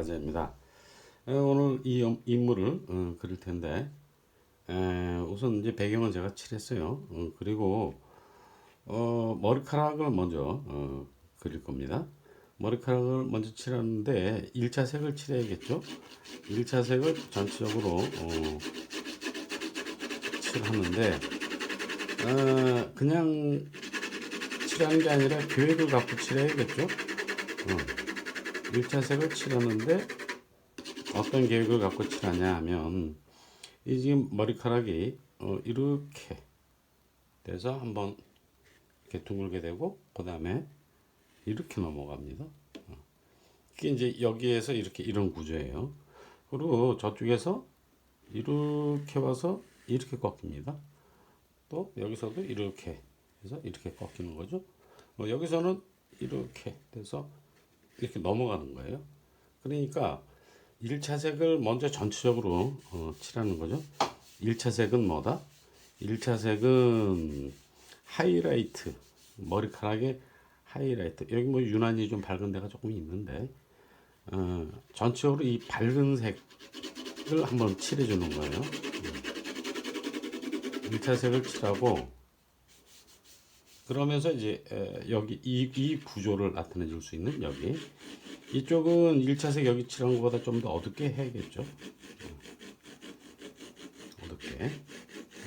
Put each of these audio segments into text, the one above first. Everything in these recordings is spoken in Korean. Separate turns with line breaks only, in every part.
자재입니다. 오늘 이 인물을 그릴 텐데 우선 이제 배경은 제가 칠했어요. 그리고 머리카락을 먼저 그릴 겁니다. 머리카락을 먼저 칠하는데 1차 색을 칠해야겠죠. 1차 색을 전체적으로 칠하는데 그냥 칠하는 게 아니라 계획을 갖고 칠해야겠죠. 1차 색을 칠하는데 어떤 계획을 갖고 칠하냐 하면 이 지금 머리카락이 이렇게 돼서 한번 이렇게 둥글게 되고 그 다음에 이렇게 넘어갑니다. 이게 이제 여기에서 이렇게 이런 구조예요. 그리고 저쪽에서 이렇게 와서 이렇게 꺾입니다. 또 여기서도 이렇게 해서 이렇게 꺾이는 거죠. 여기서는 이렇게 돼서 이렇게 넘어가는 거예요. 그러니까 1차 색을 먼저 전체적으로 칠하는 거죠. 1차 색은 뭐다? 1차 색은 하이라이트, 머리카락의 하이라이트. 여기 뭐 유난히 좀 밝은 데가 조금 있는데 전체적으로 이 밝은 색을 한번 칠해 주는 거예요. 1차 색을 칠하고 그러면서 이제 여기 이 구조를 나타내 줄 수 있는 여기 이쪽은 1차색 여기 칠한 것보다 좀 더 어둡게 해야겠죠. 어둡게.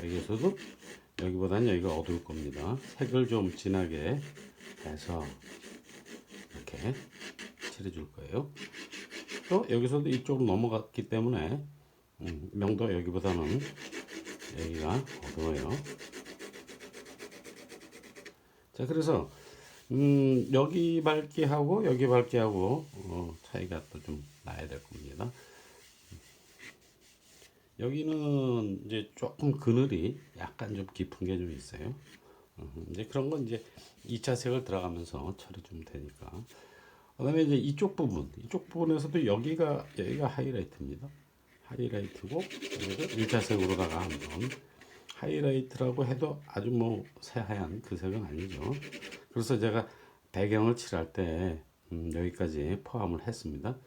여기에서도 여기보다는 여기가 어두울 겁니다. 색을 좀 진하게 해서 이렇게 칠해 줄 거예요. 또 여기서도 이쪽으로 넘어갔기 때문에 명도 여기보다는 여기가 어두워요. 자, 그래서 여기 밝기하고 여기 밝기하고 차이가 또 좀 나야 될 겁니다. 여기는 이제 조금 그늘이 약간 좀 깊은 게 좀 있어요. 이제 그런 건 이제 2차 색을 들어가면서 처리 좀 되니까. 그다음에 이제 이쪽 부분에서도 여기가 하이라이트입니다. 하이라이트고 여기도 1차 색으로다가 한번 하이라이트라고 해도 아주 뭐 새하얀 그 색은 아니죠. 그래서 제가 배경을 칠할 때 여기까지 포함을 했습니다.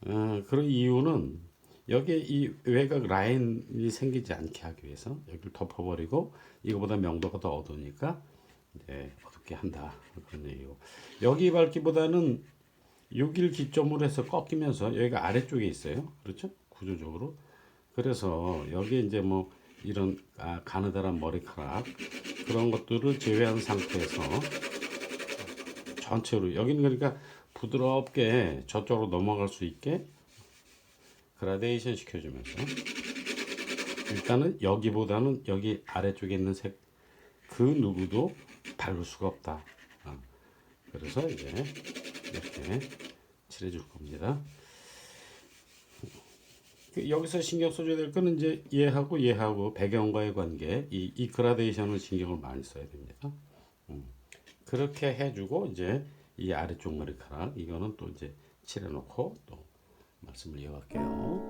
그런 이유는 여기에 이 외곽 라인이 생기지 않게 하기 위해서 여기를 덮어버리고 이거보다 명도가 더 어두우니까 이제 어둡게 한다 그런 얘기고 여기 밝기보다는 여기를 기점으로 해서 꺾이면서 여기가 아래쪽에 있어요. 그렇죠? 구조적으로. 그래서 여기에 이제 뭐 이런 가느다란 머리카락 그런 것들을 제외한 상태에서 전체로 여기는 그러니까 부드럽게 저쪽으로 넘어갈 수 있게 그라데이션 시켜주면서 일단은 여기보다는 여기 아래쪽에 있는 색 그 누구도 밟을 수가 없다. 그래서 이제 이렇게 칠해줄 겁니다. 여기서 신경 써줘야 될 거는 이제 얘하고 배경과의 관계 이 그라데이션을 신경을 많이 써야 됩니다. 그렇게 해주고 이제 이 아래쪽 머리카락 이거는 또 이제 칠해놓고 또 말씀을 이어갈게요.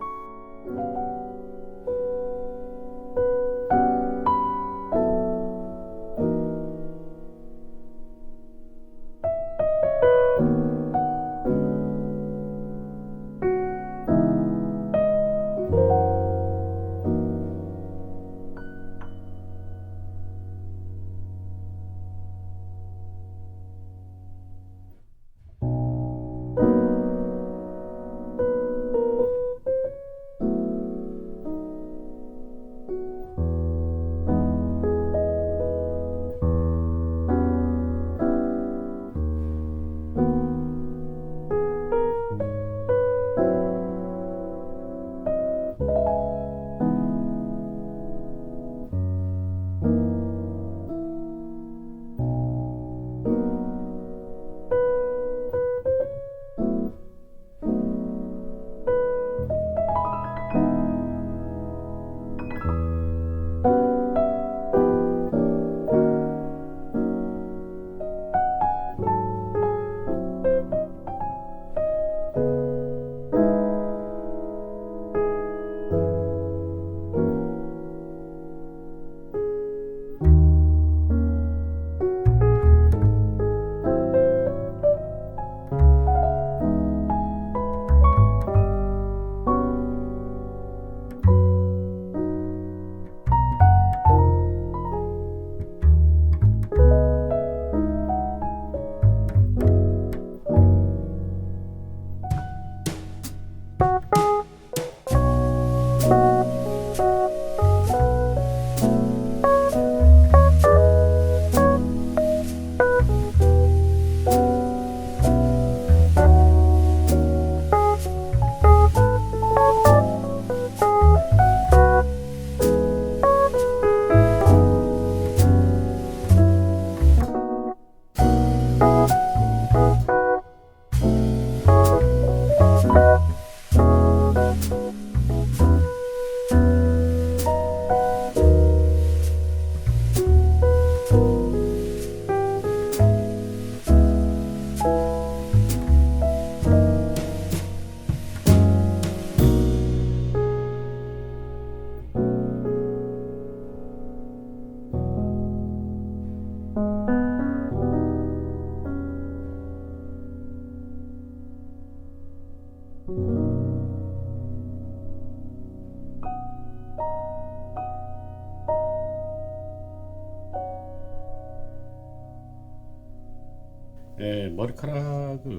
머리카락을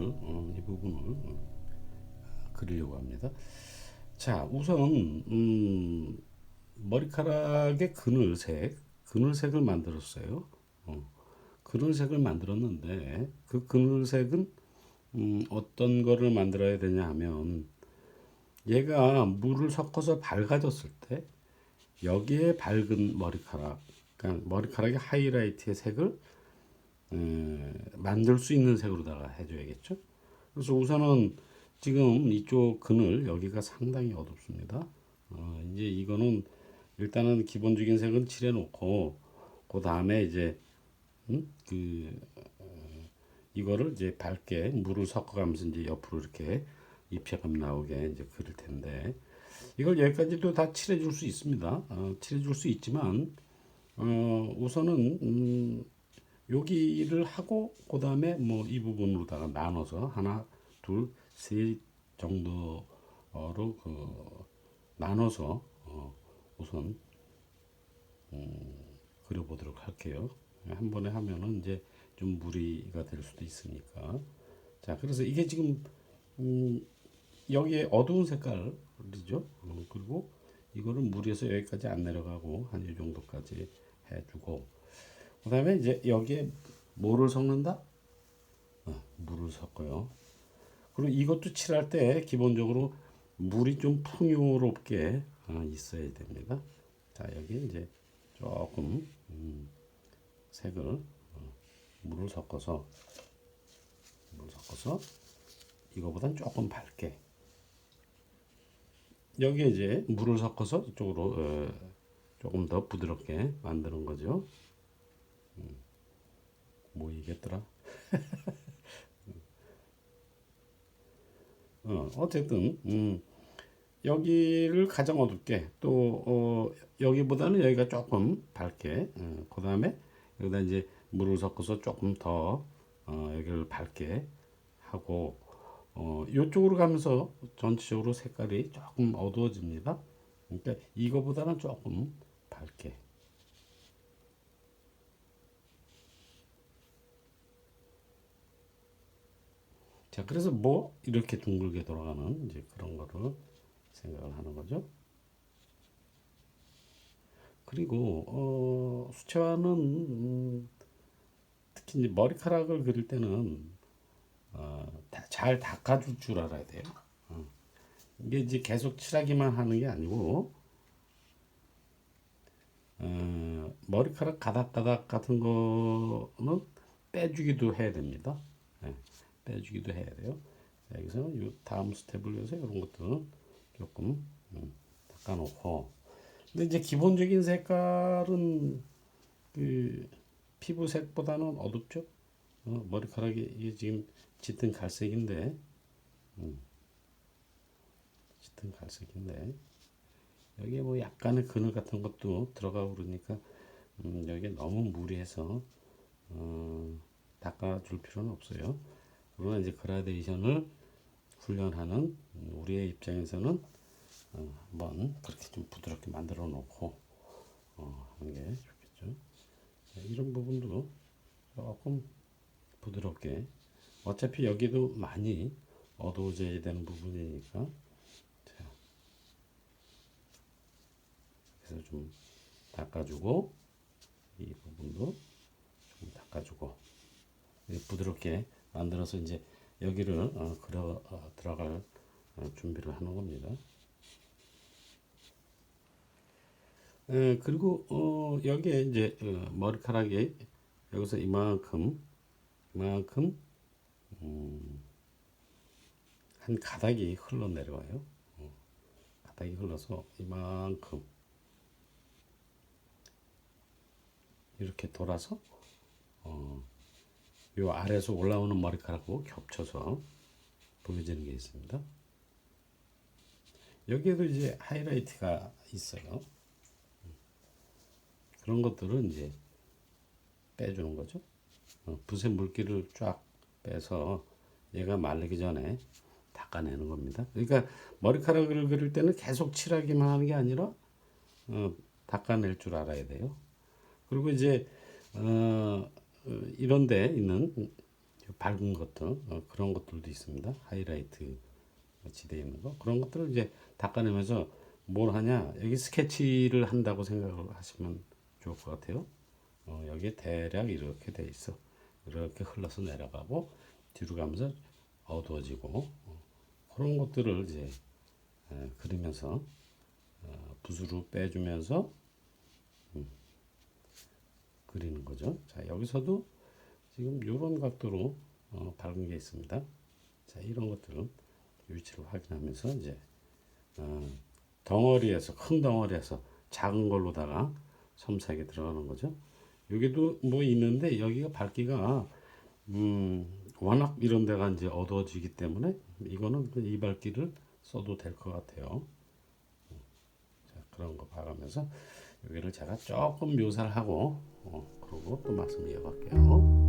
이 부분을 그리려고 합니다. 자, 우선 머리카락의 그늘색을 만들었어요. 그늘색을 만들었는데 그 그늘색은 어떤 거를 만들어야 되냐 하면 얘가 물을 섞어서 밝아졌을 때 여기에 밝은 머리카락, 그러니까 머리카락의 하이라이트의 색을 만들 수 있는 색으로다가 해줘야겠죠. 그래서 우선은 지금 이쪽 그늘 여기가 상당히 어둡습니다. 이제 이거는 일단은 기본적인 색은 칠해 놓고 그 다음에 이제 그 이거를 이제 밝게 물을 섞어가면서 이제 옆으로 이렇게 입체감 나오게 이제 그릴 텐데 이걸 여기까지도 다 칠해 줄 수 있습니다. 칠해 줄 수 있지만 우선은 여기를 하고 그 다음에 뭐 이 부분으로다가 나눠서 하나, 둘, 셋 정도로 나눠서 우선 그려보도록 할게요. 한 번에 하면은 이제 좀 무리가 될 수도 있으니까. 자, 그래서 이게 지금 여기에 어두운 색깔이죠. 그리고 이거를 무리해서 여기까지 안 내려가고 한 이 정도까지 해주고, 그 다음에 이제 여기에 뭐를 섞는다? 물을 섞어요. 그리고 이것도 칠할 때 기본적으로 물이 좀 풍요롭게 있어야 됩니다. 자, 여기 이제 조금 색을 물을 섞어서 이거보단 조금 밝게 여기에 이제 물을 섞어서 이쪽으로 조금 더 부드럽게 만드는 거죠. 뭐 이겠더라? 어쨌든 여기를 가장 어둡게 또 여기보다는 여기가 조금 밝게 그 다음에 여기다 이제 물을 섞어서 조금 더 여기를 밝게 하고 이쪽으로 가면서 전체적으로 색깔이 조금 어두워집니다. 그러니까 이거보다는 조금 밝게. 자, 그래서 뭐 이렇게 둥글게 돌아가는 이제 그런 거를 생각을 하는 거죠. 그리고 수채화는 특히 이제 머리카락을 그릴 때는 잘 닦아줄 줄 알아야 돼요. 이게 이제 계속 칠하기만 하는 게 아니고 머리카락 가닥가닥 같은 거는 빼주기도 해야 됩니다. 예, 빼주기도 해야 돼요. 자, 여기서 이 다음 스텝을 위해서 이런 것들은 조금 닦아놓고, 근데 이제 기본적인 색깔은 그 피부색보다는 어둡죠. 머리카락이 이게 지금 짙은 갈색인데, 짙은 갈색인데 여기에 뭐 약간의 그늘 같은 것도 들어가고 그러니까 여기에 너무 무리해서 닦아줄 필요는 없어요. 그러나 이제 그라데이션을 훈련하는 우리의 입장에서는 한번 그렇게 좀 부드럽게 만들어 놓고 하는 게 좋겠죠. 이런 부분도 조금 부드럽게, 어차피 여기도 많이 어두워져야 되는 부분이니까, 자, 그래서 좀 닦아주고 이 부분도 좀 닦아주고 부드럽게 만들어서 이제 여기를 들어갈 준비를 하는 겁니다. 그리고 여기에 이제 머리카락이 여기서 이만큼 한 가닥이 흘러내려와요. 가닥이 흘러서 이만큼 이렇게 돌아서 요 아래에서 올라오는 머리카락하고 겹쳐서 보여지는 게 있습니다. 여기에도 이제 하이라이트가 있어요. 그런 것들은 이제 빼주는 거죠. 붓의 물기를 쫙 빼서 얘가 마르기 전에 닦아내는 겁니다. 그러니까 머리카락을 그릴 때는 계속 칠하기만 하는 게 아니라 닦아낼 줄 알아야 돼요. 그리고 이제 이런 데 있는 밝은 것들 그런 것들도 있습니다. 하이라이트 같이 되어 있는 거 그런 것들을 이제 닦아내면서 뭘 하냐 여기 스케치를 한다고 생각을 하시면 좋을 것 같아요. 여기에 대략 이렇게 돼 있어. 이렇게 흘러서 내려가고 뒤로 가면서 어두워지고 그런 것들을 이제 그리면서 붓으로 빼주면서 그리는 거죠. 자 여기서도 지금 이런 각도로 밝은 게 있습니다. 자 이런 것들은 위치를 확인하면서 이제 어, 덩어리에서 큰 덩어리에서 작은 걸로다가 섬세하게 들어가는 거죠. 여기도 뭐 있는데 여기가 밝기가 워낙 이런 데가 이제 어두워지기 때문에 이거는 그 이발기를 써도 될 것 같아요. 자, 그런 거 봐가면서 여기를 제가 조금 묘사를 하고 그러고 또 말씀 이어갈게요.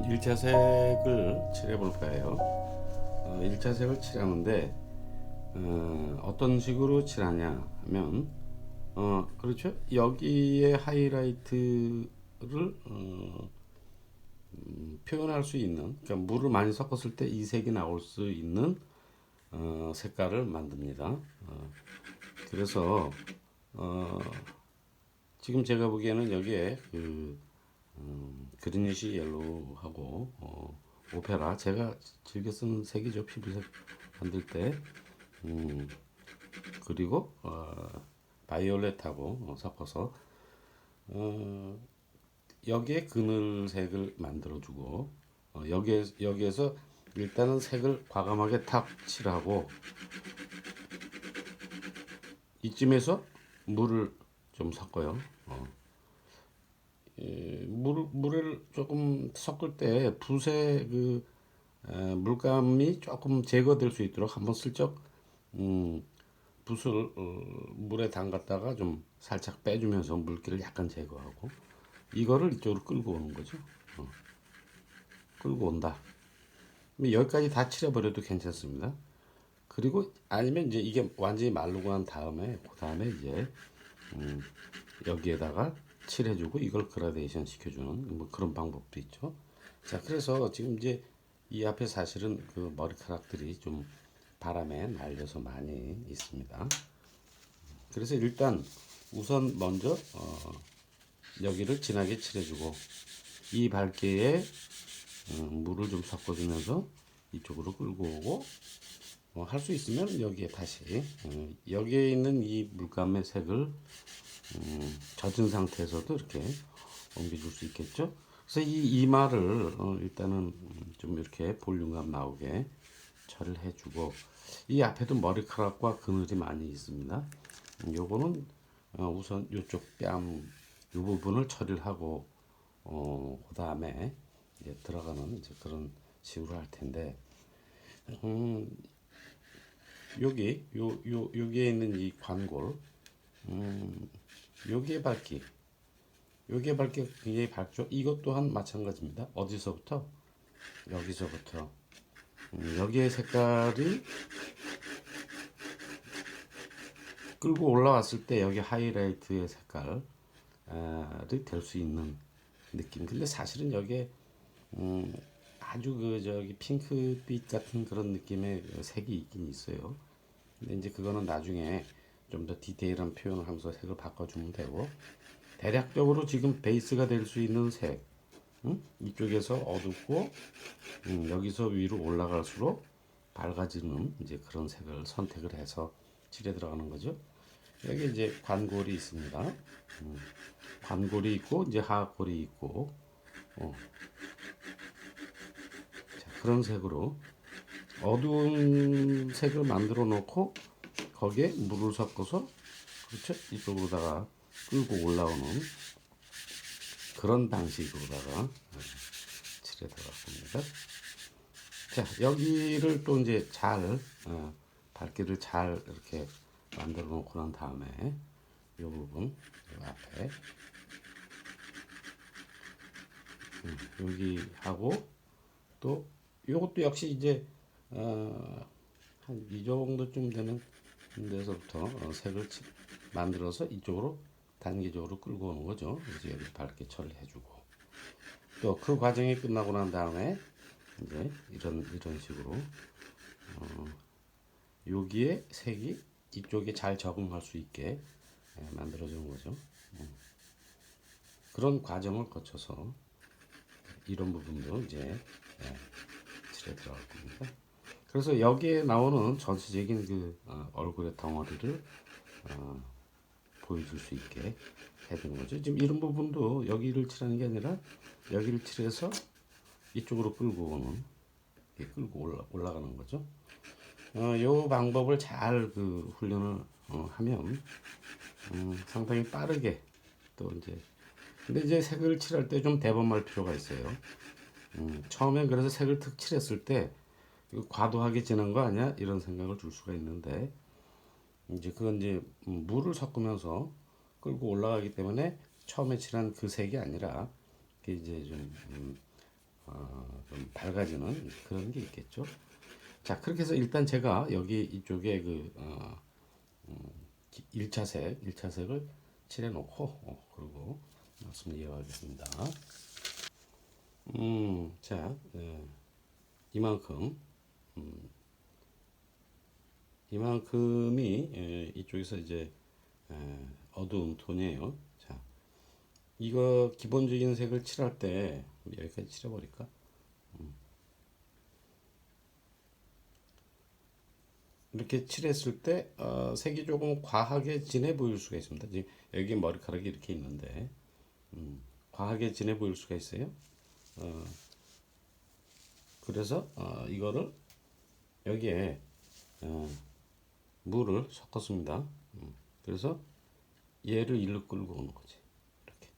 일차색을 칠해볼까요? 일차색을 칠하는데 어떤 식으로 칠하냐 하면 그렇죠. 여기에 하이라이트를 표현할 수 있는 그러니까 물을 많이 섞었을 때 이 색이 나올 수 있는 색깔을 만듭니다. 그래서 어, 지금 제가 보기에는 여기에 그리니시 옐로우하고 오페라 제가 즐겨 쓰는 색이죠. 피부색 만들 때 그리고 바이올렛하고 섞어서 여기에 그늘색을 만들어주고 여기에서 일단은 색을 과감하게 탁 칠하고 이쯤에서 물을 좀 섞어요. 물을 조금 섞을 때 붓의 물감이 조금 제거될 수 있도록 한번 슬쩍 붓을 물에 담갔다가 좀 살짝 빼주면서 물기를 약간 제거하고 이거를 이쪽으로 끌고 오는 거죠. 끌고 온다. 여기까지 다 칠해버려도 괜찮습니다. 그리고 아니면 이제 이게 완전히 마르고 난 다음에 그 다음에 이제 여기에다가 칠해주고 이걸 그라데이션 시켜주는 뭐 그런 방법도 있죠. 자, 그래서 지금 이제 이 앞에 사실은 그 머리카락들이 좀 바람에 날려서 많이 있습니다. 그래서 일단 우선 먼저 여기를 진하게 칠해주고 이 밝기에 물을 좀 섞어주면서 이쪽으로 끌고 오고 할 수 있으면 여기에 다시 여기에 있는 이 물감의 색을 젖은 상태에서도 이렇게 옮겨줄 수 있겠죠. 그래서 이 이마를 일단은 좀 이렇게 볼륨감 나오게 처리를 해주고 이 앞에도 머리카락과 그늘이 많이 있습니다. 요거는 우선 이쪽 뺨 이 부분을 처리를 하고 그 다음에 이제 들어가는 이제 그런 식으로 할 텐데 여기에 있는 이 관골 여기에 밝기 요게 밝게 굉장히 밝죠. 이것 또한 마찬가지입니다. 어디서부터? 여기서부터 여기에 색깔이 끌고 올라왔을 때 여기 하이라이트의 색깔이 될 수 있는 느낌. 근데 사실은 여기에 아주 그 저기 핑크빛 같은 그런 느낌의 색이 있긴 있어요. 근데 이제 그거는 나중에 좀 더 디테일한 표현을 하면서 색을 바꿔주면 되고, 대략적으로 지금 베이스가 될 수 있는 색, 이쪽에서 어둡고 여기서 위로 올라갈수록 밝아지는 이제 그런 색을 선택을 해서 칠해 들어가는 거죠. 여기 이제 관골이 있습니다. 관골이 있고 이제 하악골이 있고, 자, 그런 색으로 어두운 색을 만들어 놓고 거기에 물을 섞어서, 그렇죠? 이쪽으로다가 끌고 올라오는 그런 방식으로다가 칠해 들어갈 겁니다. 자, 여기를 또 이제 잘 밝기를 잘 이렇게 만들어 놓고 난 다음에 이 부분 요 앞에 여기 하고, 또 이것도 역시 이제 한 이 정도쯤 되는 데서부터 색을 만들어서 이쪽으로 단계적으로 끌고 오는 거죠. 이제 여기 밝게 처리해주고, 또 그 과정이 끝나고 난 다음에 이제 이런 식으로 여기에 색이 이쪽에 잘 적응할 수 있게 만들어주는 거죠. 그런 과정을 거쳐서 이런 부분도 이제 칠해 들어갈 겁니다. 그래서 여기에 나오는 전체적인 그 얼굴의 덩어리를 보여줄 수 있게 해주는 거죠. 지금 이런 부분도 여기를 칠하는 게 아니라 여기를 칠해서 이쪽으로 끌고 오는, 끌고 올라가는 거죠. 요 방법을 잘 그 훈련을 하면 상당히 빠르게, 또 이제 근데 이제 색을 칠할 때 좀 대범할 필요가 있어요. 처음엔 그래서 색을 특 칠했을 때 이거 과도하게 진한 거 아니야? 이런 생각을 줄 수가 있는데, 이제 그건 이제 물을 섞으면서 끌고 올라가기 때문에 처음에 칠한 그 색이 아니라 그게 이제 좀 밝아지는 그런 게 있겠죠. 자, 그렇게 해서 일단 제가 여기 이쪽에 그 1차색을 칠해 놓고 그리고 말씀 이어가겠습니다. 자, 이만큼 이만큼이 이쪽에서 이제 어두운 톤이에요. 자, 이거 기본적인 색을 칠할 때 여기까지 칠해버릴까? 이렇게 칠했을 때 색이 조금 과하게 진해 보일 수가 있습니다. 지금 여기 머리카락이 이렇게 있는데 과하게 진해 보일 수가 있어요. 그래서 이거를 여기에 물을 섞었습니다. 그래서 얘를 일로 끌고 오는 거지. 이렇게.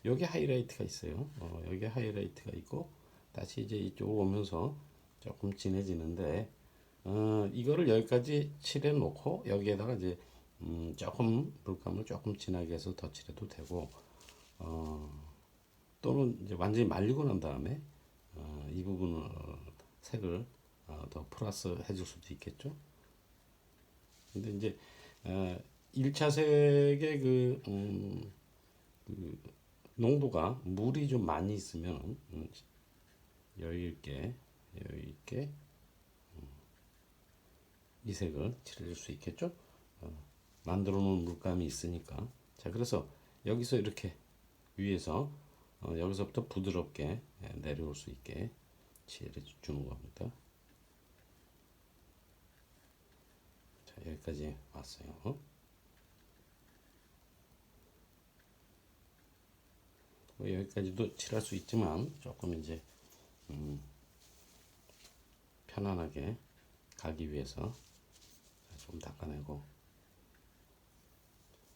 여기 하이라이트가 있어요. 여기 하이라이트가 있고 다시 이제 이쪽으로 오면서 조금 진해지는데, 이거를 여기까지 칠해 놓고 여기에다가 이제 조금 물감을 조금 진하게 해서 더 칠해도 되고, 또는 이제 완전히 말리고 난 다음에 이 부분을 색을 더 플러스 해줄 수도 있겠죠. 근데 이제 1차 색의 그 농도가 물이 좀 많이 있으면 여유 있게 이 색을 칠해줄 수 있겠죠. 만들어 놓은 물감이 있으니까. 자, 그래서 여기서 이렇게 위에서 여기서부터 부드럽게 내려올 수 있게 칠해 주는 겁니다. 자, 여기까지 왔어요. 뭐 여기까지도 칠할 수 있지만 조금 이제 편안하게 가기 위해서 좀 닦아내고,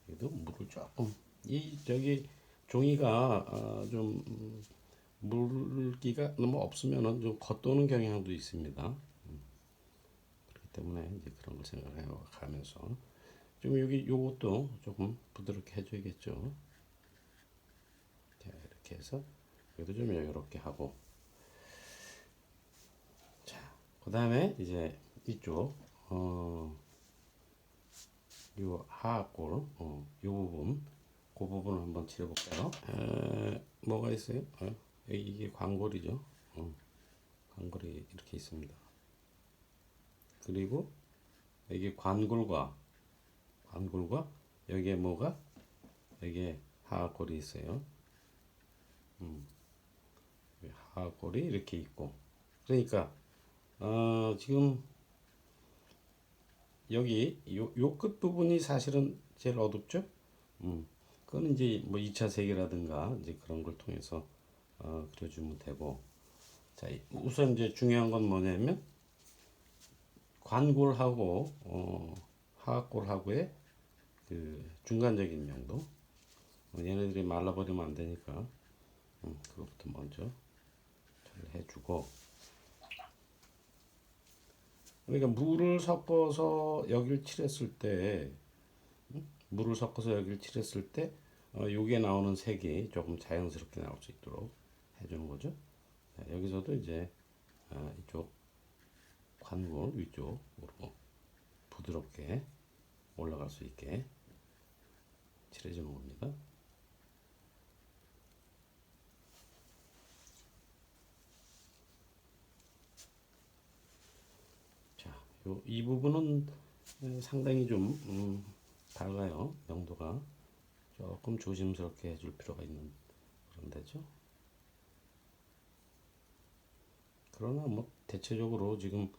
여기도 물을 조금, 이 저기 종이가 좀 물기가 너무 없으면은 좀 겉도는 경향도 있습니다. 그렇기 때문에 이제 그런 걸 생각해 가면서 좀 여기 요것도 조금 부드럽게 해줘야겠죠. 해서 여기도 좀 이렇게 하고, 자, 그 다음에 이제 이쪽 요 하악골 요 부분, 그 부분을 한번 칠해볼까요? 뭐가 있어요? 이게 관골이죠. 관골이 이렇게 있습니다. 그리고 이게 관골과 여기에 뭐가, 여기에 하악골이 있어요. 하악골이 이렇게 있고, 그러니까 지금 여기 요 끝 부분이 사실은 제일 어둡죠. 그거는 이제 뭐 2차 세계라든가 이제 그런 걸 통해서 그려주면 되고, 자, 우선 이제 중요한 건 뭐냐면 관골하고 하악골하고의 그 중간적인 명도, 얘네들이 말라버리면 안 되니까 그것부터 먼저 잘 해주고, 그러니까 물을 섞어서 여기를 칠했을 때, 요게 나오는 색이 조금 자연스럽게 나올 수 있도록 해주는 거죠. 자, 여기서도 이제 이쪽 관골 위쪽으로 부드럽게 올라갈 수 있게 칠해주는 겁니다. 자, 이 부분은 상당히 좀 밝아요. 명도가 조금 조심스럽게 해줄 필요가 있는 그런 데죠. 그러나 뭐 대체적으로 지금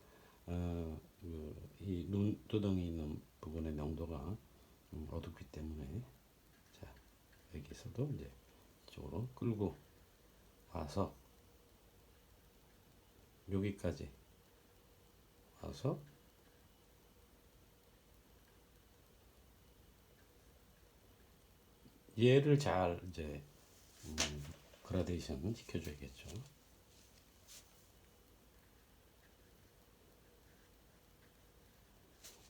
이 눈두덩이 있는 부분의 명도가 어둡기 때문에, 자, 여기서도 이제 이쪽으로 끌고 와서 여기까지 와서 얘를 잘 이제 그라데이션 시켜줘야겠죠.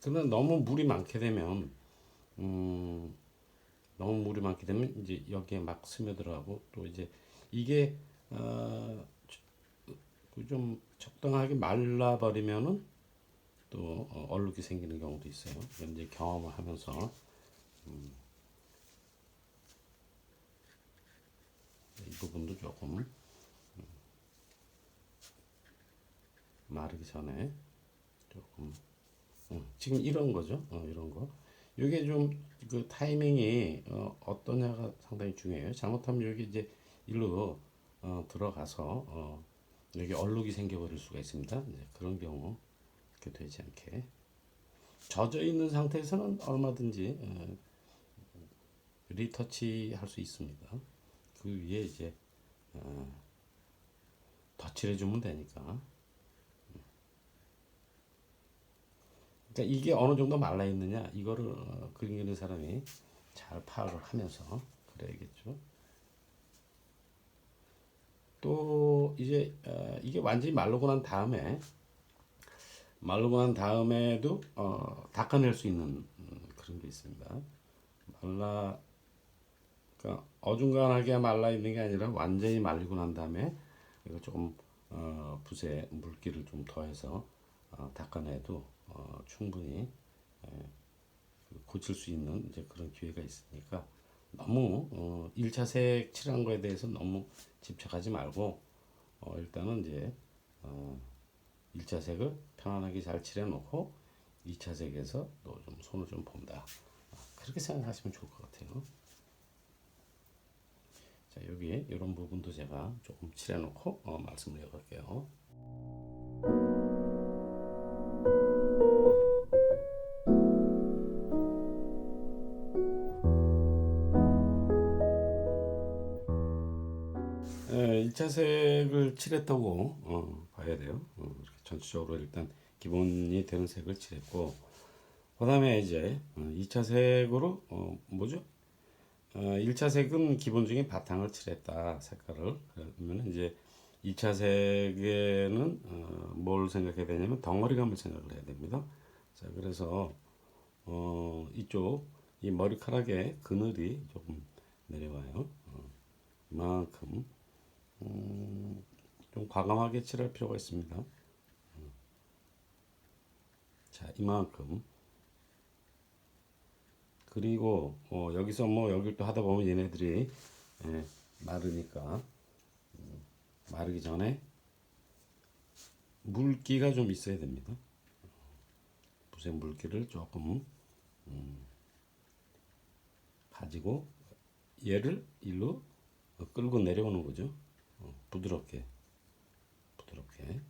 그러나 너무 물이 많게 되면 이제 여기에 막 스며들어가고, 또 이제 이게 좀 적당하게 말라버리면은 또 얼룩이 생기는 경우도 있어요. 이제 경험을 하면서 이 부분도 조금 마르기 전에 조금 지금 이런 거죠. 이런 거. 이게 좀 그 타이밍이 어떠냐가 상당히 중요해요. 잘못하면 여기 이제 일로 들어가서 여기 얼룩이 생겨버릴 수가 있습니다. 이제 그런 경우 이렇게 되지 않게 젖어 있는 상태에서는 얼마든지 리터치 할 수 있습니다. 그 위에 이제 덧칠해주면 되니까. 그러니까 이게 어느 정도 말라 있느냐, 이거를 그리는 사람이 잘 파악을 하면서 그래야겠죠. 또 이제 이게 완전히 마르고 난 다음에도 닦아낼 수 있는 그런 게 있습니다. 말라 그러니까 어중간하게 말라 있는 게 아니라 완전히 말리고 난 다음에 이거 조금 붓에 물기를 좀 더해서 닦아내도 충분히 고칠 수 있는 이제 그런 기회가 있으니까, 너무 1차 색 칠한 거에 대해서 너무 집착하지 말고 일단은 이제 1차 색을 편안하게 잘 칠해 놓고 2차 색에서 또 좀 손을 좀 본다, 그렇게 생각하시면 좋을 것 같아요. 자, 여기 이런 부분도 제가 조금 칠해 놓고 말씀을 해볼게요. 네, 1차 색을 칠했다고 봐야 돼요. 이렇게 전체적으로 일단 기본이 되는 색을 칠했고, 그 다음에 이제 2차 색으로 뭐죠? 1차 색은 기본적인 바탕을 칠했다, 색깔을. 그러면 이제 2차 색에는 뭘 생각해야 되냐면 덩어리감을 생각을 해야 됩니다. 자, 그래서 이쪽 이 머리카락에 그늘이 조금 내려와요. 이만큼 좀 과감하게 칠할 필요가 있습니다. 자, 이만큼. 그리고 여기서 뭐 여길 또 하다 보면 얘네들이 예, 마르니까 마르기 전에 물기가 좀 있어야 됩니다. 붓에 물기를 조금 가지고 얘를 일로 끌고 내려오는 거죠. 부드럽게 부드럽게.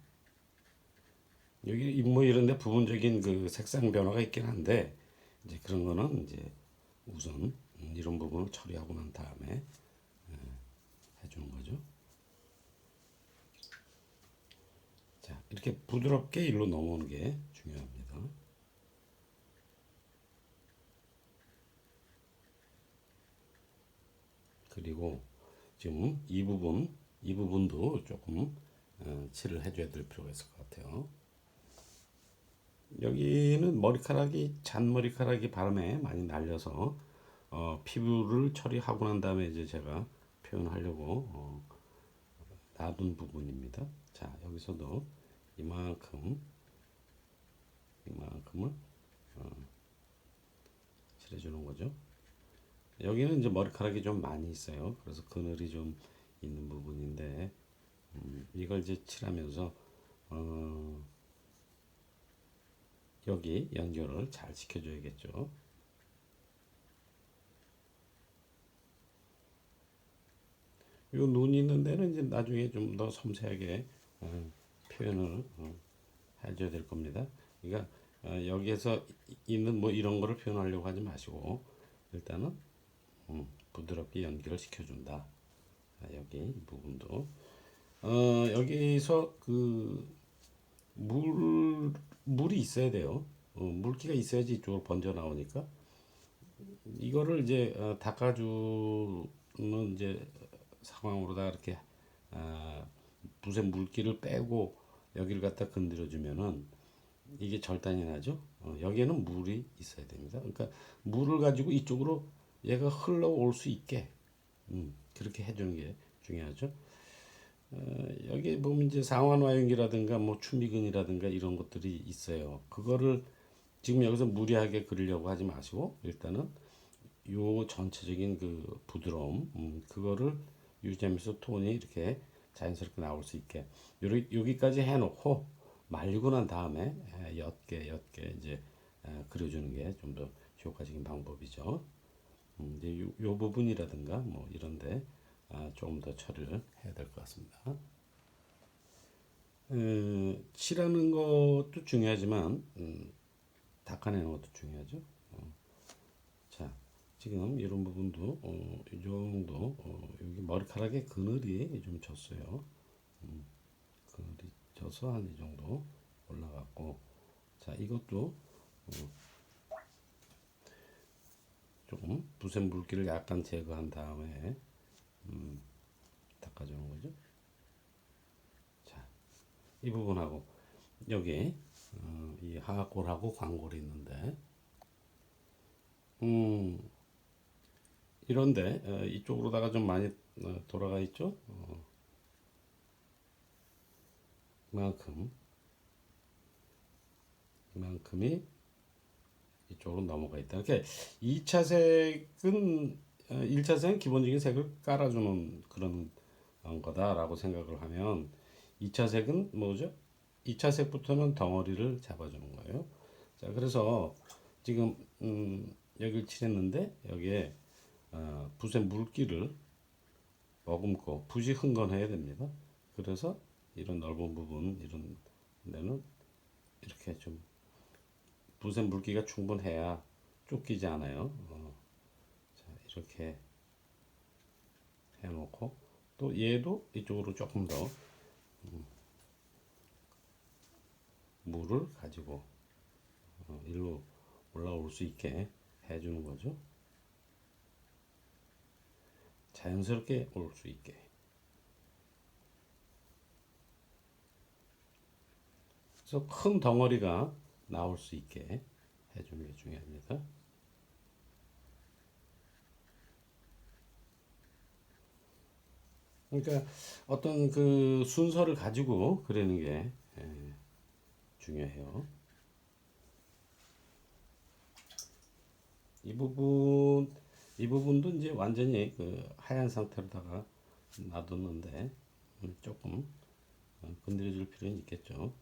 여기 뭐 이런데 부분적인 그 색상 변화가 있긴 한데 이제 그런 거는 이제 우선 이런 부분을 처리하고 난 다음에 해주는 거죠. 자, 이렇게 부드럽게 일로 넘어오는 게 중요합니다. 그리고 지금 이 부분도 조금 칠을 해줘야 될 필요가 있을 것 같아요. 여기는 머리카락이 잔머리카락이 바람에 많이 날려서 피부를 처리하고 난 다음에 이제 제가 표현하려고 놔둔 부분입니다. 자, 여기서도 이만큼을 칠해주는 거죠. 여기는 이제 머리카락이 좀 많이 있어요. 그래서 그늘이 좀 있는 부분인데 이걸 이제 칠하면서 어, 여기 연결을 잘 시켜줘야겠죠. 요 눈 있는 데는 이제 나중에 좀 더 섬세하게 표현을 해줘야 될 겁니다. 그러니까 여기에서 있는 뭐 이런 거를 표현하려고 하지 마시고 일단은 부드럽게 연결을 시켜준다. 여기 이 부분도 여기서 그 물이 있어야 돼요. 물기가 있어야지 이쪽으로 번져 나오니까 이거를 이제 닦아주는 이제 상황으로다 이렇게 아, 붓의 물기를 빼고 여기를 갖다 건드려 주면은 이게 절단이 나죠. 여기에는 물이 있어야 됩니다. 그러니까 물을 가지고 이쪽으로 얘가 흘러올 수 있게 그렇게 해주는 게 중요하죠. 여기 보면 이제 상완화용기라든가 뭐 추미근이라든가 이런 것들이 있어요. 그거를 지금 여기서 무리하게 그리려고 하지 마시고 일단은 요 전체적인 그 부드러움 그거를 유지하면서 톤이 이렇게 자연스럽게 나올 수 있게 여기까지 해놓고 말리고 난 다음에 옅게 이제 그려주는 게 좀 더 효과적인 방법이죠. 이제 요 부분이라든가 뭐 이런데 조금 더 처리를 해야 될 것 같습니다. 칠하는 것도 중요하지만 닦아내는 것도 중요하죠. 자, 지금 이런 부분도 이 정도 여기 머리카락에 그늘이 좀 졌어요. 그늘이 져서 한 이 정도 올라갔고, 자 이것도 조금 붓의 물기를 약간 제거한 다음에 닦아주는 거죠. 자, 이 부분하고 여기 이 하악골하고 광골이 있는데 음, 이런데 이쪽으로다가 좀 많이 돌아가 있죠. 이만큼 이만큼이 이쪽으로 넘어가 있다. 이렇게 2차 색은 1차 색은 기본적인 색을 깔아주는 그런 거다라고 생각을 하면 2차 색은 뭐죠? 2차 색부터는 덩어리를 잡아주는 거예요. 자, 그래서 지금 여기를 칠했는데 여기에 붓의 물기를 머금고 붓이 흥건해야 됩니다. 그래서 이런 넓은 부분 이런 데는 이렇게 좀 붓의 물기가 충분해야 쫓기지 않아요. 자, 이렇게 해놓고 또 얘도 이쪽으로 조금 더 물을 가지고 일로 올라올 수 있게 해주는 거죠. 자연스럽게 올 수 있게. 그래서 큰 덩어리가 나올 수 있게 해주는 게 중요합니다. 그러니까 어떤 그 순서를 가지고 그리는 게 중요해요. 이 부분 이 부분도 이제 완전히 그 하얀 상태로다가 놔뒀는데 조금 건드려 줄 필요는 있겠죠.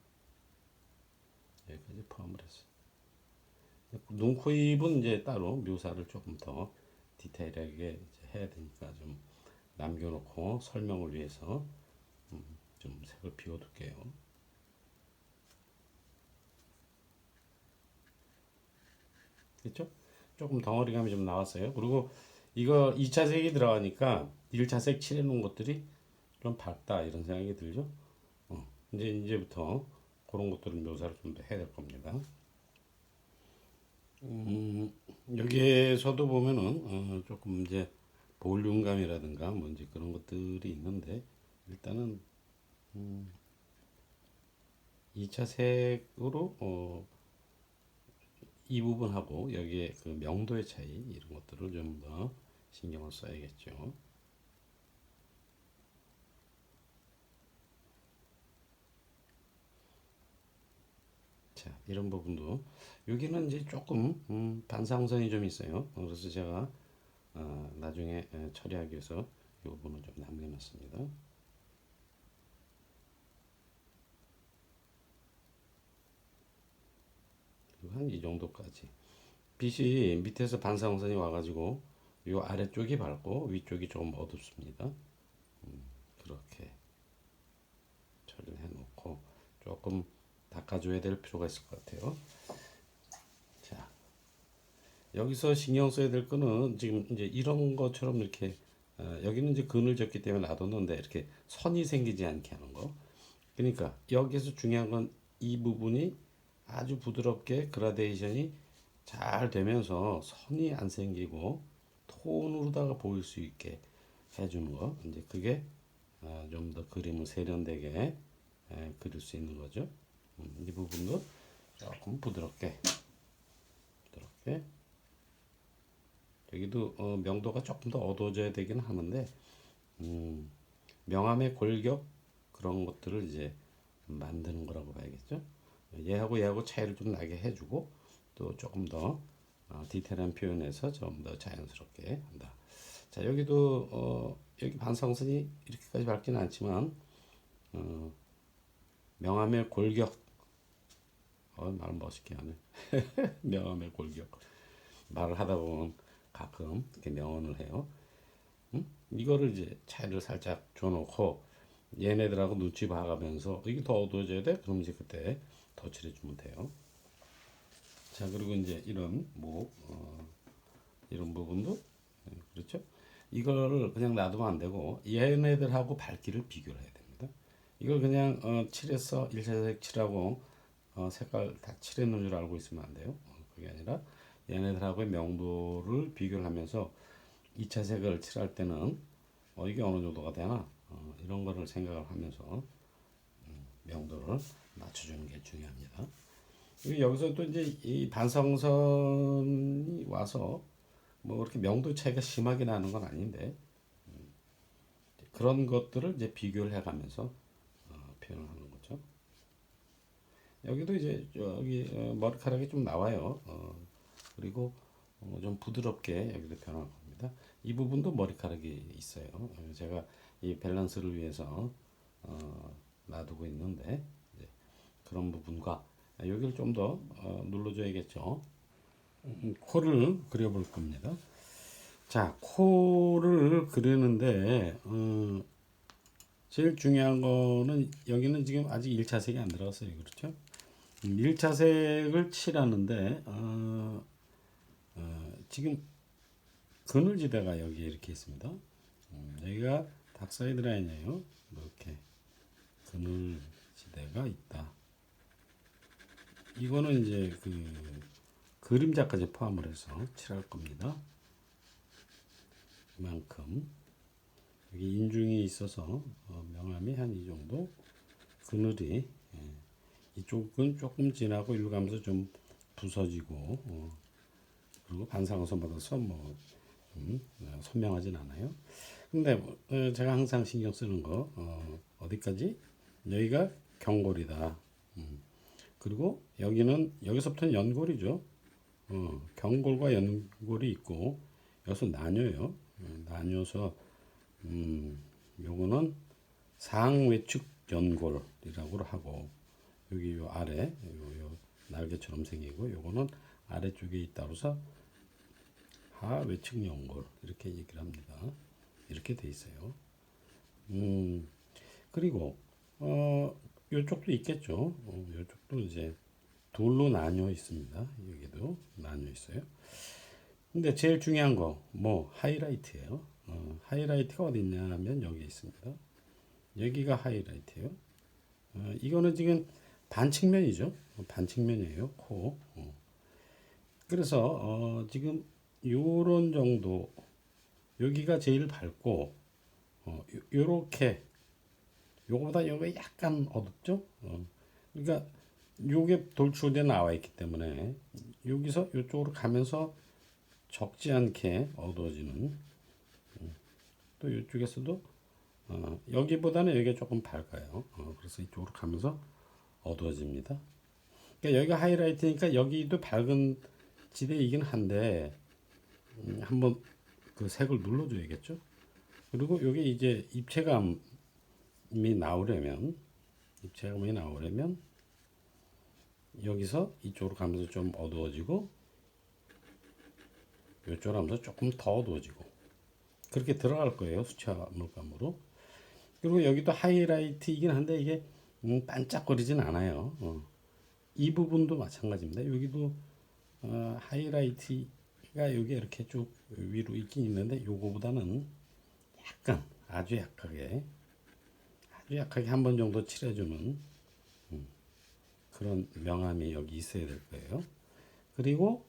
여기까지 포함을 했어요. 눈, 코, 입은 이제 따로 묘사를 조금 더 디테일하게 이제 해야 되니까 좀 남겨놓고 설명을 위해서 좀 색을 비워둘게요. 그렇죠? 조금 덩어리감이 좀 나왔어요. 그리고 이거 2차 색이 들어가니까 1차 색 칠해놓은 것들이 좀 밝다 이런 생각이 들죠. 이제부터 그런 것들을 묘사를 좀 더 해야 될 겁니다. 여기에서도 보면은 조금 이제 볼륨감이라든가 뭔지 그런 것들이 있는데 일단은 2차 색으로 이 부분하고 여기에 그 명도의 차이 이런 것들을 좀 더 신경을 써야겠죠. 자, 이런 부분도 여기는 이제 조금 반사광선이 좀 있어요. 그래서 제가 나중에 처리하기 위해서 이 부분을 좀 남겨놨습니다. 그리고 한 이 정도까지. 빛이 밑에서 반사광선이 와가지고 이 아래쪽이 밝고 위쪽이 조금 어둡습니다. 그렇게 처리를 해놓고 조금 닦아줘야 될 필요가 있을 것 같아요. 자, 여기서 신경 써야 될 거는 지금 이제 이런 것처럼 이렇게 여기는 이제 근을 졌기 때문에 놔뒀는데 이렇게 선이 생기지 않게 하는 거. 그러니까 여기서 중요한 건 이 부분이 아주 부드럽게 그라데이션이 잘 되면서 선이 안 생기고 톤으로다가 보일 수 있게 해주는 거. 이제 그게 좀 더 그림을 세련되게 그릴 수 있는 거죠. 이 부분도 조금 부드럽게 여기도 명도가 조금 더 어두워져야 되긴 하는데 명암의 골격 그런 것들을 이제 만드는 거라고 봐야겠죠. 얘하고 차이를 좀 나게 해주고 또 조금 더 디테일한 표현에서 좀 더 자연스럽게 한다. 자, 여기도 여기 반사광선이 이렇게까지 밝지는 않지만 명암의 골격 말 멋있게 하네. 명암의 골격 말을 하다 보면 가끔 이렇게 명언을 해요. 이거를 이제 차이를 살짝 줘놓고 얘네들하고 눈치 봐가면서 이게 더 어두워져야 돼? 그럼 이제 그때 덧칠해 주면 돼요. 자, 그리고 이제 이런 이런 부분도 그렇죠? 이거를 그냥 놔두면 안 되고 얘네들하고 밝기를 비교를 해야 됩니다. 이걸 그냥 칠해서 일차색 칠하고 색깔 다 칠해놓은 줄 알고 있으면 안 돼요. 그게 아니라 얘네들하고의 명도를 비교를 하면서 2차 색을 칠할 때는 이게 어느 정도가 되나 이런 거를 생각을 하면서 명도를 맞춰주는 게 중요합니다. 여기서 또 이제 이 반사광선이 와서 뭐 그렇게 명도 차이가 심하게 나는 건 아닌데 그런 것들을 이제 비교를 해가면서 표현을 하는 거죠. 여기도 이제 여기 머리카락이 좀 나와요. 그리고 좀 부드럽게 여기도 변할 겁니다. 이 부분도 머리카락이 있어요. 제가 이 밸런스를 위해서 놔두고 있는데 이제 그런 부분과 여기를 좀 더 눌러줘야겠죠. 코를 그려볼 겁니다. 자, 코를 그리는데 제일 중요한 거는 여기는 지금 아직 1차 색이 안 들어갔어요. 그렇죠? 1차 색을 칠하는데 지금 그늘지대가 여기 이렇게 있습니다. 여기가 닥사이드 라인이에요. 이렇게 그늘지대가 있다. 이거는 이제 그 그림자까지 포함을 해서 칠할 겁니다. 이만큼 여기 인중이 있어서 명암이 한 이 정도 그늘이 이쪽은 조금 진하고 일로 가면서 좀 부서지고 그리고 반사광선 받아서 뭐 선명하진 않아요. 근데 제가 항상 신경 쓰는 거 어디까지? 여기가 경골이다. 그리고 여기는 여기서부터는 연골이죠. 경골과 연골이 있고 여기서 나뉘어요. 나뉘어서 요거는 상외측 연골이라고 하고 여기 요 아래 요 날개처럼 생기고 요거는 아래쪽에 있다고서 하외측 연골 이렇게 얘기를 합니다. 이렇게 돼 있어요. 그리고 요쪽도 있겠죠. 요쪽도 이제 둘로 나뉘어 있습니다. 여기도 나뉘어 있어요. 근데 제일 중요한 거 뭐 하이라이트예요. 하이라이트가 어디 있냐면 여기 있습니다. 여기가 하이라이트예요. 이거는 지금 반측면이죠. 반측면이에요. 코. 그래서 지금 요런 정도 여기가 제일 밝고 요렇게 요거보다 여기 약간 어둡죠. 그러니까 요게 돌출돼 나와 있기 때문에 여기서 요쪽으로 가면서 적지 않게 어두워지는 또 이쪽에서도 여기보다는 여기가 조금 밝아요. 그래서 이쪽으로 가면서 어두워집니다. 그러니까 여기가 하이라이트니까 여기도 밝은 지대이긴 한데 한번 그 색을 눌러줘야겠죠. 그리고 여기 이제 입체감이 나오려면 여기서 이쪽으로 가면서 좀 어두워지고 이쪽으로 하면서 조금 더 어두워지고 그렇게 들어갈 거예요. 수채화 물감으로. 그리고 여기도 하이라이트이긴 한데 이게 반짝거리진 않아요. 이 부분도 마찬가지입니다. 여기도 하이라이트가 여기 이렇게 쭉 위로 있긴 있는데 요거보다는 약간 아주 약하게 한 번 정도 칠해주는 그런 명암이 여기 있어야 될 거예요. 그리고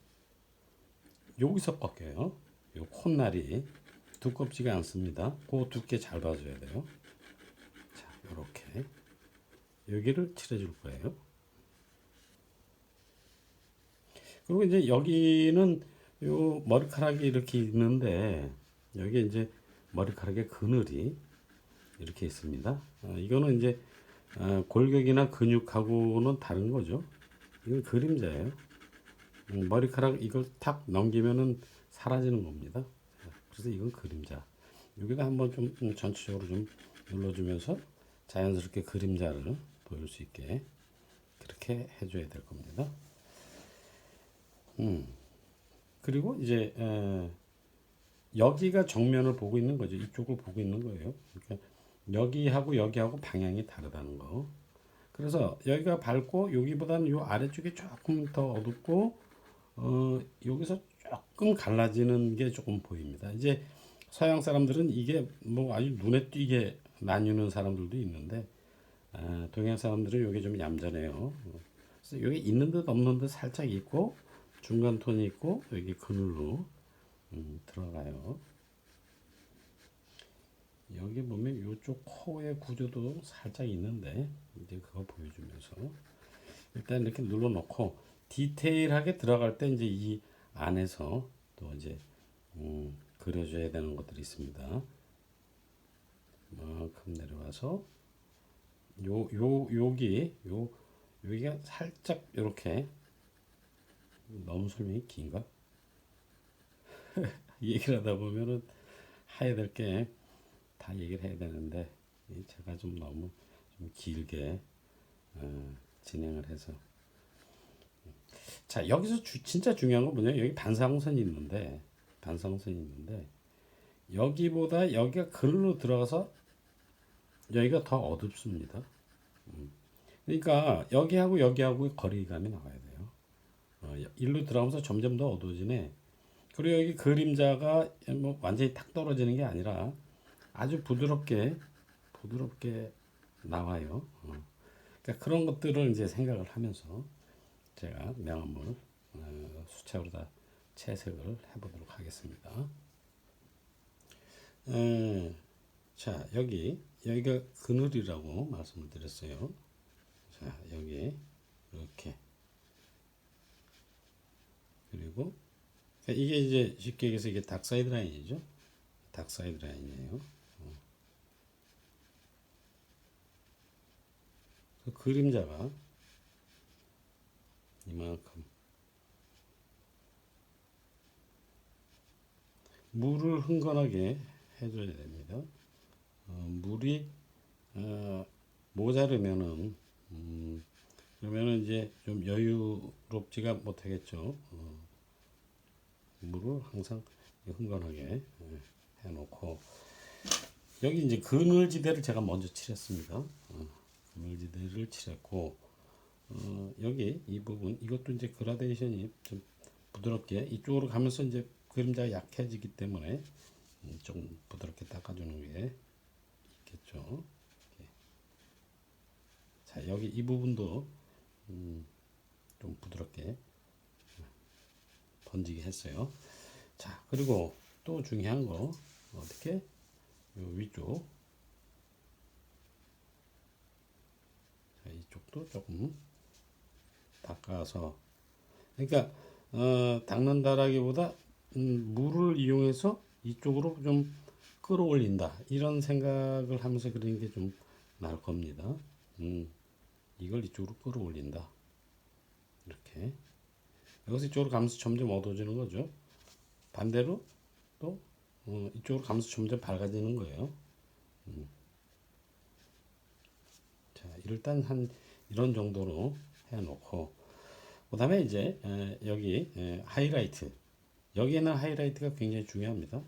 여기서 꺾여요. 요 콧날이 두껍지가 않습니다. 그 두께 잘 봐줘야 돼요. 자, 이렇게 여기를 칠해줄 거예요. 그리고 이제 여기는 요 머리카락이 이렇게 있는데 여기 이제 머리카락의 그늘이 이렇게 있습니다. 이거는 이제 골격이나 근육하고는 다른 거죠. 이건 그림자예요. 머리카락 이걸 탁 넘기면은 사라지는 겁니다. 그래서 이건 그림자. 여기다 한번 좀 전체적으로 좀 눌러주면서 자연스럽게 그림자를 보일 수 있게 그렇게 해줘야 될 겁니다. 그리고 이제 여기가 정면을 보고 있는 거죠. 이쪽을 보고 있는 거예요. 그러니까 여기하고 방향이 다르다는 거. 그래서 여기가 밝고 여기보다는 요 아래쪽이 조금 더 어둡고 여기서 조금 갈라지는 게 조금 보입니다. 이제 서양 사람들은 이게 뭐 아주 눈에 띄게 나뉘는 사람들도 있는데 동양 사람들은 이게 좀 얌전해요. 그래서 여기 있는 듯 없는 듯 살짝 있고 중간 톤이 있고 여기 그늘로 들어가요. 여기 보면 이쪽 코의 구조도 살짝 있는데 이제 그거 보여주면서 일단 이렇게 눌러놓고 디테일하게 들어갈 때 이제 이 안에서 또 이제 그려줘야 되는 것들이 있습니다. 이만큼 내려와서 여기가 살짝 이렇게 너무 설명이 긴가? 얘기를 하다 보면은 해야 될 게 다 얘기를 해야 되는데 제가 좀 너무 좀 길게 진행을 해서 자 여기서 진짜 중요한 건 뭐냐 여기 반사광선이 있는데 여기보다 여기가 그늘로 들어가서 여기가 더 어둡습니다. 그러니까 여기하고 거리감이 나와야 돼요. 일로 들어가면서 점점 더 어두워지네. 그리고 여기 그림자가 뭐 완전히 탁 떨어지는 게 아니라 아주 부드럽게 나와요. 그러니까 그런 것들을 이제 생각을 하면서 제가 명암을 수채화로 다 채색을 해보도록 하겠습니다. 자 여기가 그늘이라고 말씀을 드렸어요. 자 여기 이렇게 그리고 이게 이제 쉽게 얘기해서 이게 닥사이드 라인이죠. 닥사이드 라인이에요. 그 그림자가 이만큼 물을 흥건하게 해줘야 됩니다. 물이 모자르면은 그러면은 이제 좀 여유롭지가 못하겠죠. 물을 항상 흥건하게 해놓고 여기 이제 그늘지대를 제가 먼저 칠했습니다. 그늘지대를 칠했고 여기 이 부분 이것도 이제 그라데이션이 좀 부드럽게 이쪽으로 가면서 이제 그림자가 약해지기 때문에 좀 부드럽게 닦아주는 게 있겠죠. 자 여기 이 부분도 좀 부드럽게 번지게 했어요. 자 그리고 또 중요한 거 어떻게 요 위쪽 자, 이쪽도 조금 닦아서 그러니까 닦는다라기보다 물을 이용해서 이쪽으로 좀 끌어올린다 이런 생각을 하면서 그리는 게 좀 나을 겁니다. 이걸 이쪽으로 끌어올린다 이렇게 여기서 이쪽으로 가면서 점점 어두워지는 거죠. 반대로 또 이쪽으로 가면서 점점 밝아지는 거예요. 자 일단 한 이런 정도로 해놓고 그 다음에 이제 여기 하이라이트 여기에는 하이라이트가 굉장히 중요합니다.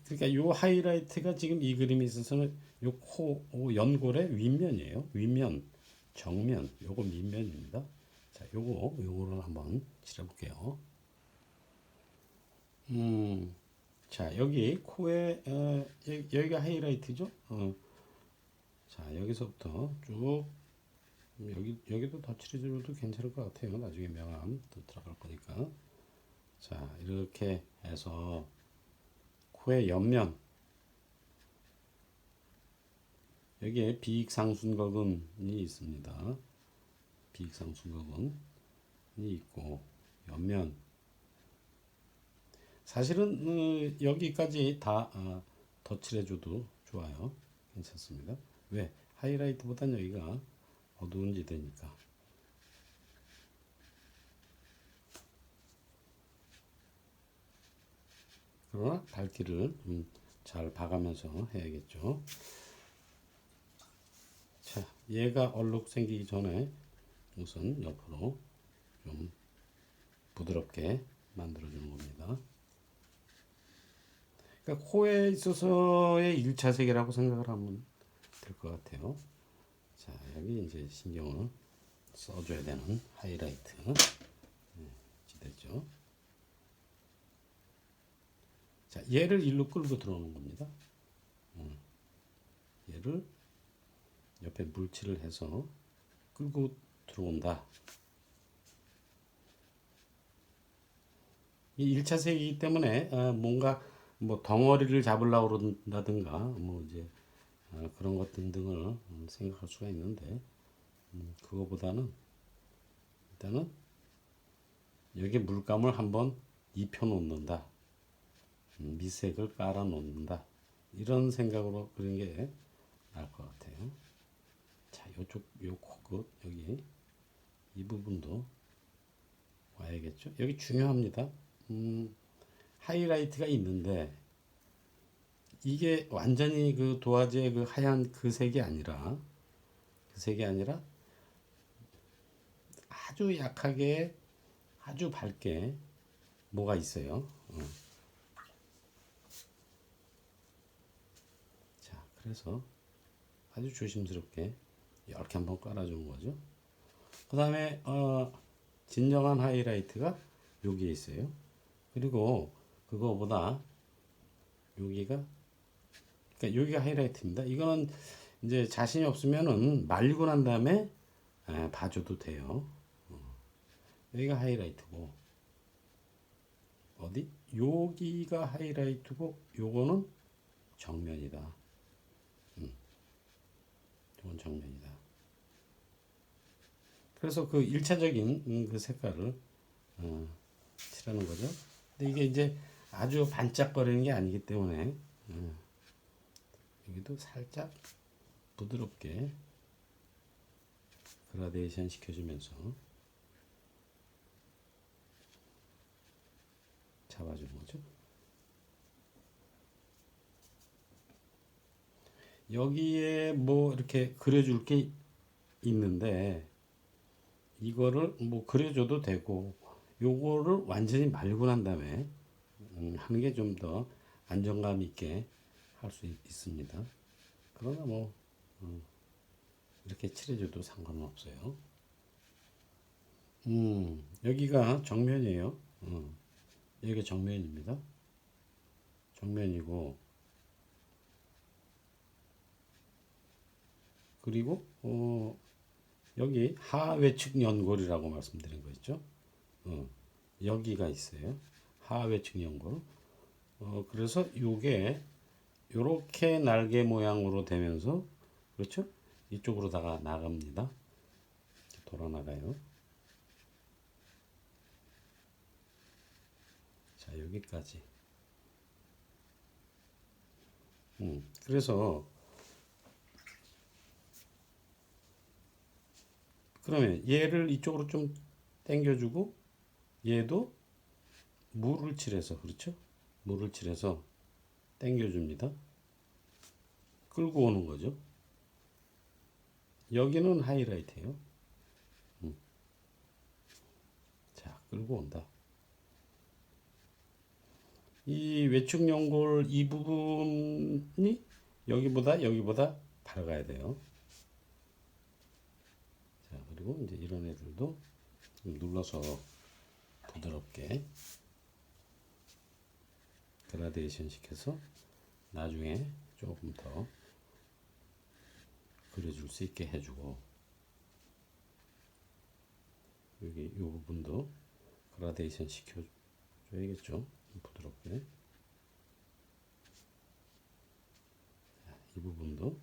그러니까 이 하이라이트가 지금 이 그림에 있어서는 요 코 연골의 윗면이에요. 윗면, 정면, 요거 밑면입니다. 자, 요거를 한번 칠해볼게요. 자, 여기 코에 여기가 하이라이트죠. 자, 여기서부터 쭉 여기도 더 칠해줘도 괜찮을 것 같아요. 나중에 명암 또 들어갈 거니까. 자, 이렇게 해서 코의 옆면 여기에 비익상순거근이 있습니다. 비익상순거근이 있고 옆면 사실은 여기까지 다 덧칠해줘도 좋아요. 괜찮습니다. 왜? 하이라이트보단 여기가 어두운 지대니까. 그러나 밝기를 잘 봐가면서 해야겠죠. 자, 얘가 얼룩 생기기 전에 우선 옆으로 좀 부드럽게 만들어주는 겁니다. 그러니까 코에 있어서의 1차 세계라고 생각을 하면 될 것 같아요. 자, 여기 이제 신경을 써줘야 되는 하이라이트 지대죠. 자, 얘를 일로 끌고 들어오는 겁니다. 얘를 옆에 물칠을 해서 끌고 들어온다. 이 1차 세기이기 때문에 뭔가 뭐 덩어리를 잡으려고 그런다든가 뭐 이제 그런 것 등등을 생각할 수가 있는데 그거보다는 일단은 여기 물감을 한번 입혀 놓는다. 미색을 깔아 놓는다. 이런 생각으로 그런 게 나을 것 같아요. 자, 요쪽 요 코끝 여기 이 부분도 와야겠죠. 여기 중요합니다. 하이라이트가 있는데 이게 완전히 그 도화지의 그 하얀 그 색이 아니라 아주 약하게 아주 밝게 뭐가 있어요. 자, 그래서 아주 조심스럽게 이렇게 한번 깔아주는 거죠. 그 다음에 진정한 하이라이트가 여기에 있어요. 그리고 그거보다 여기가 그러니까 여기가 하이라이트입니다. 이거는 이제 자신이 없으면은 말리고 난 다음에 봐줘도 돼요. 여기가 하이라이트고 어디? 여기가 하이라이트고 요거는 정면이다. 이건 정면이다. 그래서 그 1차적인 그 색깔을 칠하는 거죠. 근데 이게 이제 아주 반짝거리는 게 아니기 때문에 여기도 살짝 부드럽게 그라데이션 시켜주면서 잡아주는 거죠. 여기에 뭐 이렇게 그려줄 게 있는데 이거를 뭐 그려줘도 되고 요거를 완전히 말리고 난 다음에 하는 게 좀 더 안정감 있게 할 수 있습니다. 그러나 뭐 이렇게 칠해줘도 상관은 없어요. 여기가 정면이에요. 여기가 정면입니다. 정면이고 그리고 여기 하외측 연골이라고 말씀드린 거 있죠? 여기가 있어요. 하외측 연골. 그래서 요게 요렇게 날개 모양으로 되면서 그렇죠? 이쪽으로다가 나갑니다. 돌아 나가요. 자, 여기까지. 그래서 그러면 얘를 이쪽으로 좀 당겨주고 얘도 물을 칠해서 그렇죠? 물을 칠해서 당겨줍니다. 끌고 오는 거죠. 여기는 하이라이트예요. 자, 끌고 온다. 이 외축 연골 이 부분이 여기보다 밝아야 돼요. 자, 그리고 이제 이런 애들도 좀 눌러서 부드럽게 그라데이션 시켜서 나중에 조금 더 그려줄 수 있게 해주고 여기 이 부분도 그라데이션 시켜줘야겠죠. 부드럽게 이 부분도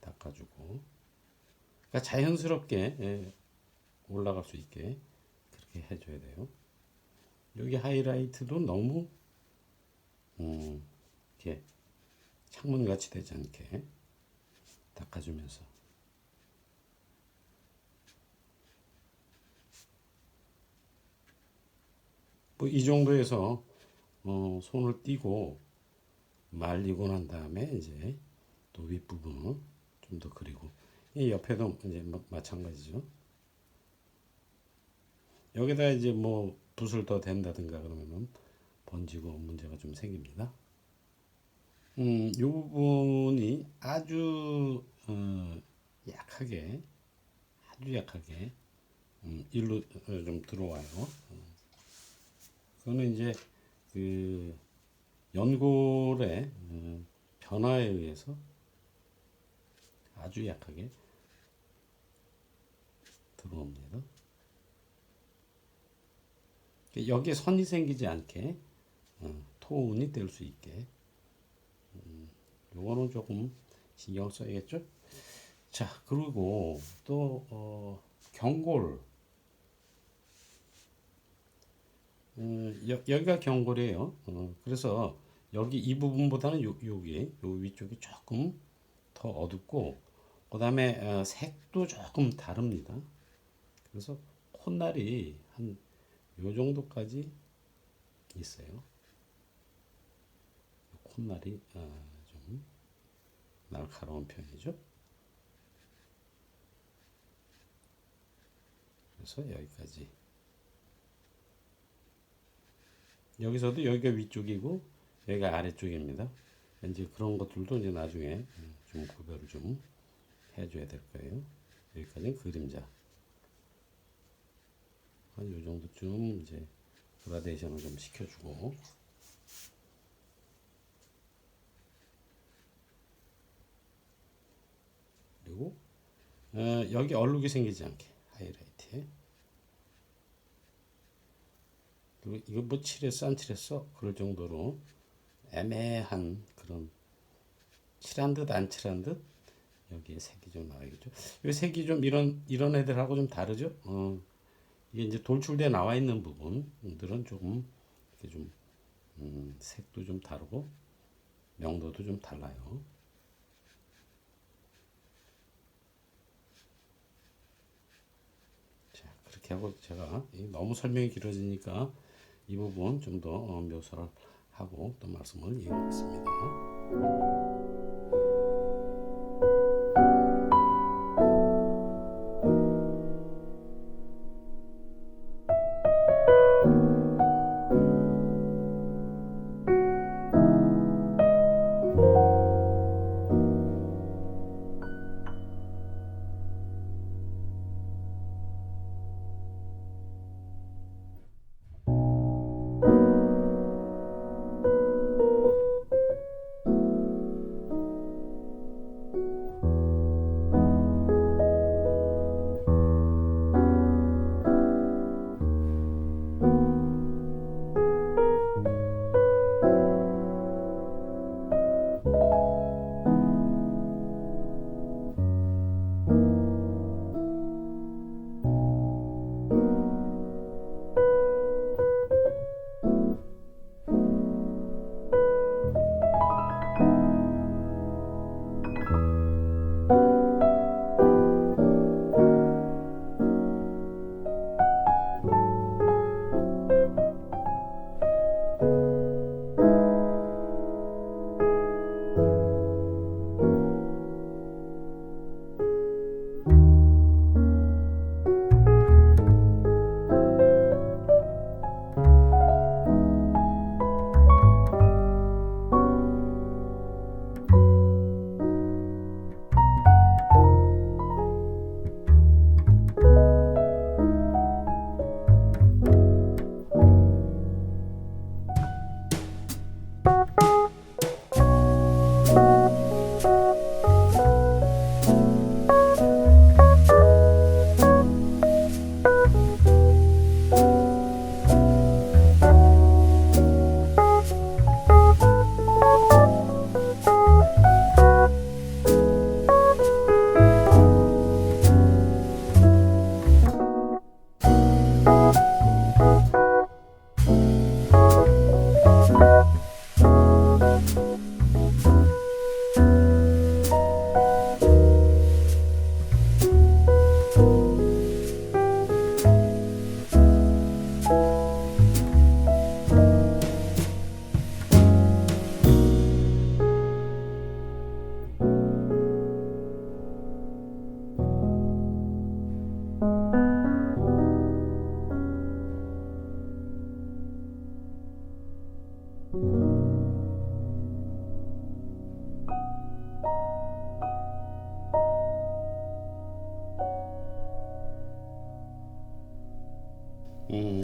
닦아주고 그러니까 자연스럽게 올라갈 수 있게 그렇게 해줘야 돼요. 여기 하이라이트도 너무 이렇게 창문같이 되지 않게 닦아주면서 뭐 이 정도에서 손을 띄고 말리고 난 다음에 이제 또 윗부분을 좀 더 그리고 이 옆에도 이제 마찬가지죠. 여기다 이제 뭐 붓을 더 댄다든가 그러면은 번지고 문제가 좀 생깁니다. 이 부분이 아주 약하게 아주 약하게 일로 좀 들어와요. 그거는 이제 그 연골의 변화에 의해서 아주 약하게 들어옵니다. 여기에 선이 생기지 않게 토운이 될 수 있게 요거는 조금 신경 써야겠죠. 자, 그리고 또 경골 여기가 경골이에요. 그래서 여기 이 부분보다는 여기 요 위쪽이 조금 더 어둡고 그 다음에 색도 조금 다릅니다. 그래서 콧날이 한 요 정도까지 있어요. 콧날이 좀 날카로운 편이죠. 그래서 여기까지. 여기서도 여기가 위쪽이고 여기가 아래쪽입니다. 이제 그런 것들도 이제 나중에 좀 구별을 좀 해줘야 될 거예요. 여기까지는 그림자. 한 요 정도쯤 이제 그라데이션을 좀 시켜주고 그리고 여기 얼룩이 생기지 않게 하이라이트에 그리고 이거 뭐 칠했어 안 칠했어 그럴 정도로 애매한 그런 칠한 듯 안 칠한 듯 여기에 색이 좀 나와야겠죠. 이 색이 좀 이런 애들하고 좀 다르죠. 이게 이제 돌출돼 나와 있는 부분들은 조금 이렇게 좀 색도 좀 다르고 명도도 좀 달라요. 이렇게 하고 제가 너무 설명이 길어지니까 이 부분 좀 더 묘사를 하고 또 말씀을 이어가겠습니다.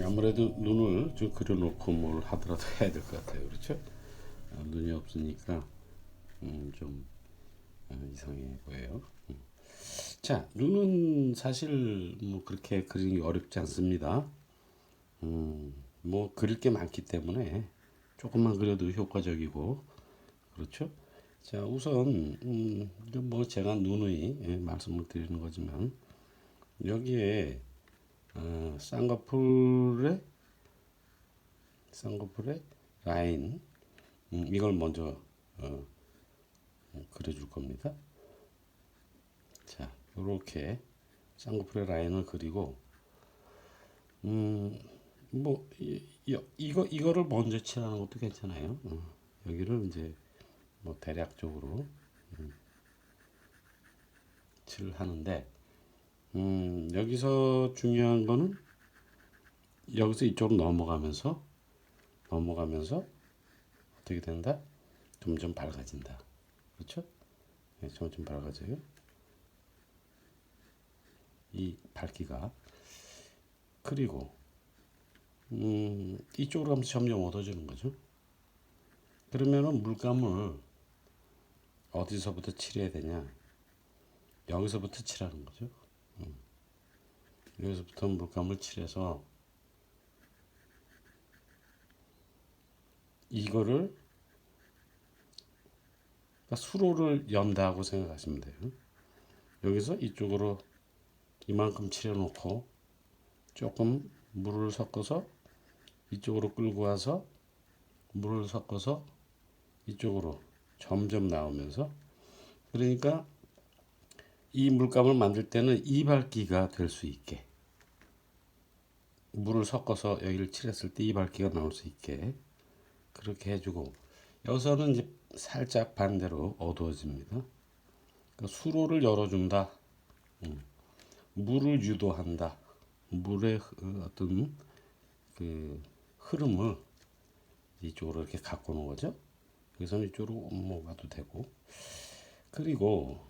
아무래도 눈을 좀 그려놓고 뭘 하더라도 해야 될 것 같아요. 그렇죠? 눈이 없으니까 좀 이상해 보여요. 자, 눈은 사실 뭐 그렇게 그리기 어렵지 않습니다. 뭐 그릴 게 많기 때문에 조금만 그려도 효과적이고 그렇죠? 자, 우선 이건 뭐 제가 누누이 말씀을 드리는 거지만 여기에 쌍꺼풀의 라인 이걸 먼저 그려줄 겁니다. 자, 이렇게 쌍꺼풀의 라인을 그리고 뭐 이거를 먼저 칠하는 것도 괜찮아요. 여기를 이제 뭐 대략적으로 칠을 하는데 여기서 중요한 거는 여기서 이쪽으로 넘어가면서 어떻게 된다? 점점 밝아진다. 그렇죠? 네, 점점 밝아져요. 이 밝기가 그리고 이쪽으로 가면서 점점 어두워지는 거죠. 그러면은 물감을 어디서부터 칠해야 되냐? 여기서부터 칠하는 거죠. 여기서부터 물감을 칠해서 이거를 그러니까 수로를 연다고 생각하시면 돼요. 여기서 이쪽으로 이만큼 칠해놓고 조금 물을 섞어서 이쪽으로 끌고 와서 물을 섞어서 이쪽으로 점점 나오면서 그러니까 이 물감을 만들 때는 이 밝기가 될 수 있게 물을 섞어서 여기를 칠했을 때 이발기가 나올 수 있게 그렇게 해주고, 여기서는 이제 살짝 반대로 어두워집니다. 그러니까 수로를 열어준다. 물을 유도한다. 물의 어떤 그 흐름을 이쪽으로 이렇게 갖고 오는 거죠. 여기서는 이쪽으로 넘어가도 되고. 그리고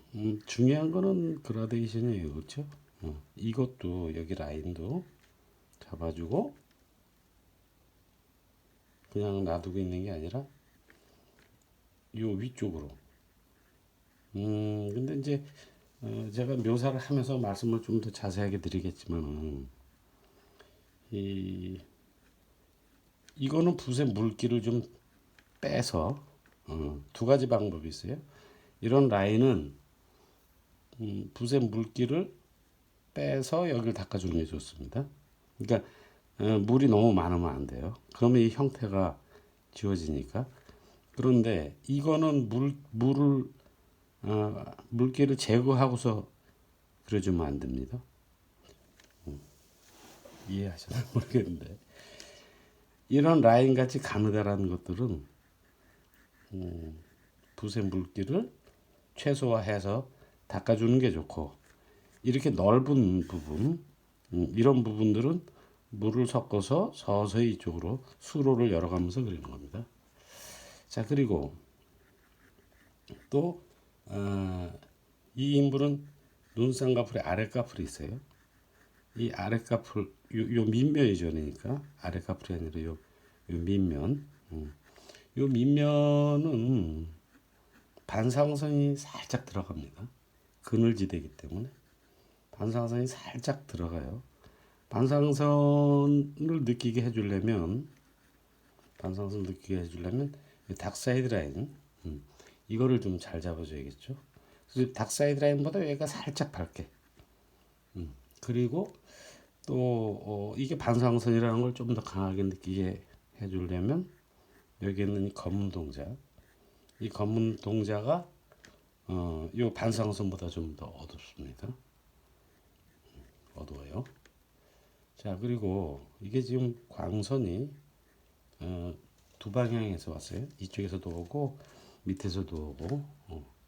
중요한 거는 그라데이션이에요, 그렇죠? 이것도 여기 라인도 잡아주고 그냥 놔두고 있는 게 아니라 요 위쪽으로. 근데 이제 제가 묘사를 하면서 말씀을 좀 더 자세하게 드리겠지만, 이 이거는 붓의 물기를 좀 빼서 두 가지 방법이 있어요. 이런 라인은 붓의 물기를 빼서 여기를 닦아주는 게 좋습니다. 그러니까 물이 너무 많으면 안 돼요. 그러면 이 형태가 지워지니까. 그런데 이거는 물기를 제거하고서 그려주면 안 됩니다. 이해하시나 모르겠는데, 이런 라인 같이 가느다라는 것들은 붓의 물기를 최소화해서 닦아주는 게 좋고, 이렇게 넓은 부분, 이런 부분들은 물을 섞어서 서서히 이쪽으로 수로를 열어가면서 그리는 겁니다. 자, 그리고 또 이 인물은 눈쌍꺼풀의 아랫꺼풀이 있어요. 이 아랫꺼풀, 요 밑면이죠, 그러니까 아랫꺼풀이 아니라 요 밑면. 요 밑면은 반사광선이 살짝 들어갑니다. 그늘지대이기 때문에 반사광선이 살짝 들어가요. 반사광선을 느끼게 해주려면 닥사이드 라인, 이거를 좀 잘 잡아줘야겠죠. 그래서 닥사이드 라인보다 여기가 살짝 밝게. 그리고 또 이게 반사광선이라는 걸 좀 더 강하게 느끼게 해주려면 여기 있는 이 검은 동자, 이 검은 동자가 이 반사광선보다 좀 더 어둡습니다. 어두워요. 자, 그리고 이게 지금 광선이 두 방향에서 왔어요. 이쪽에서도 오고 밑에서도 오고.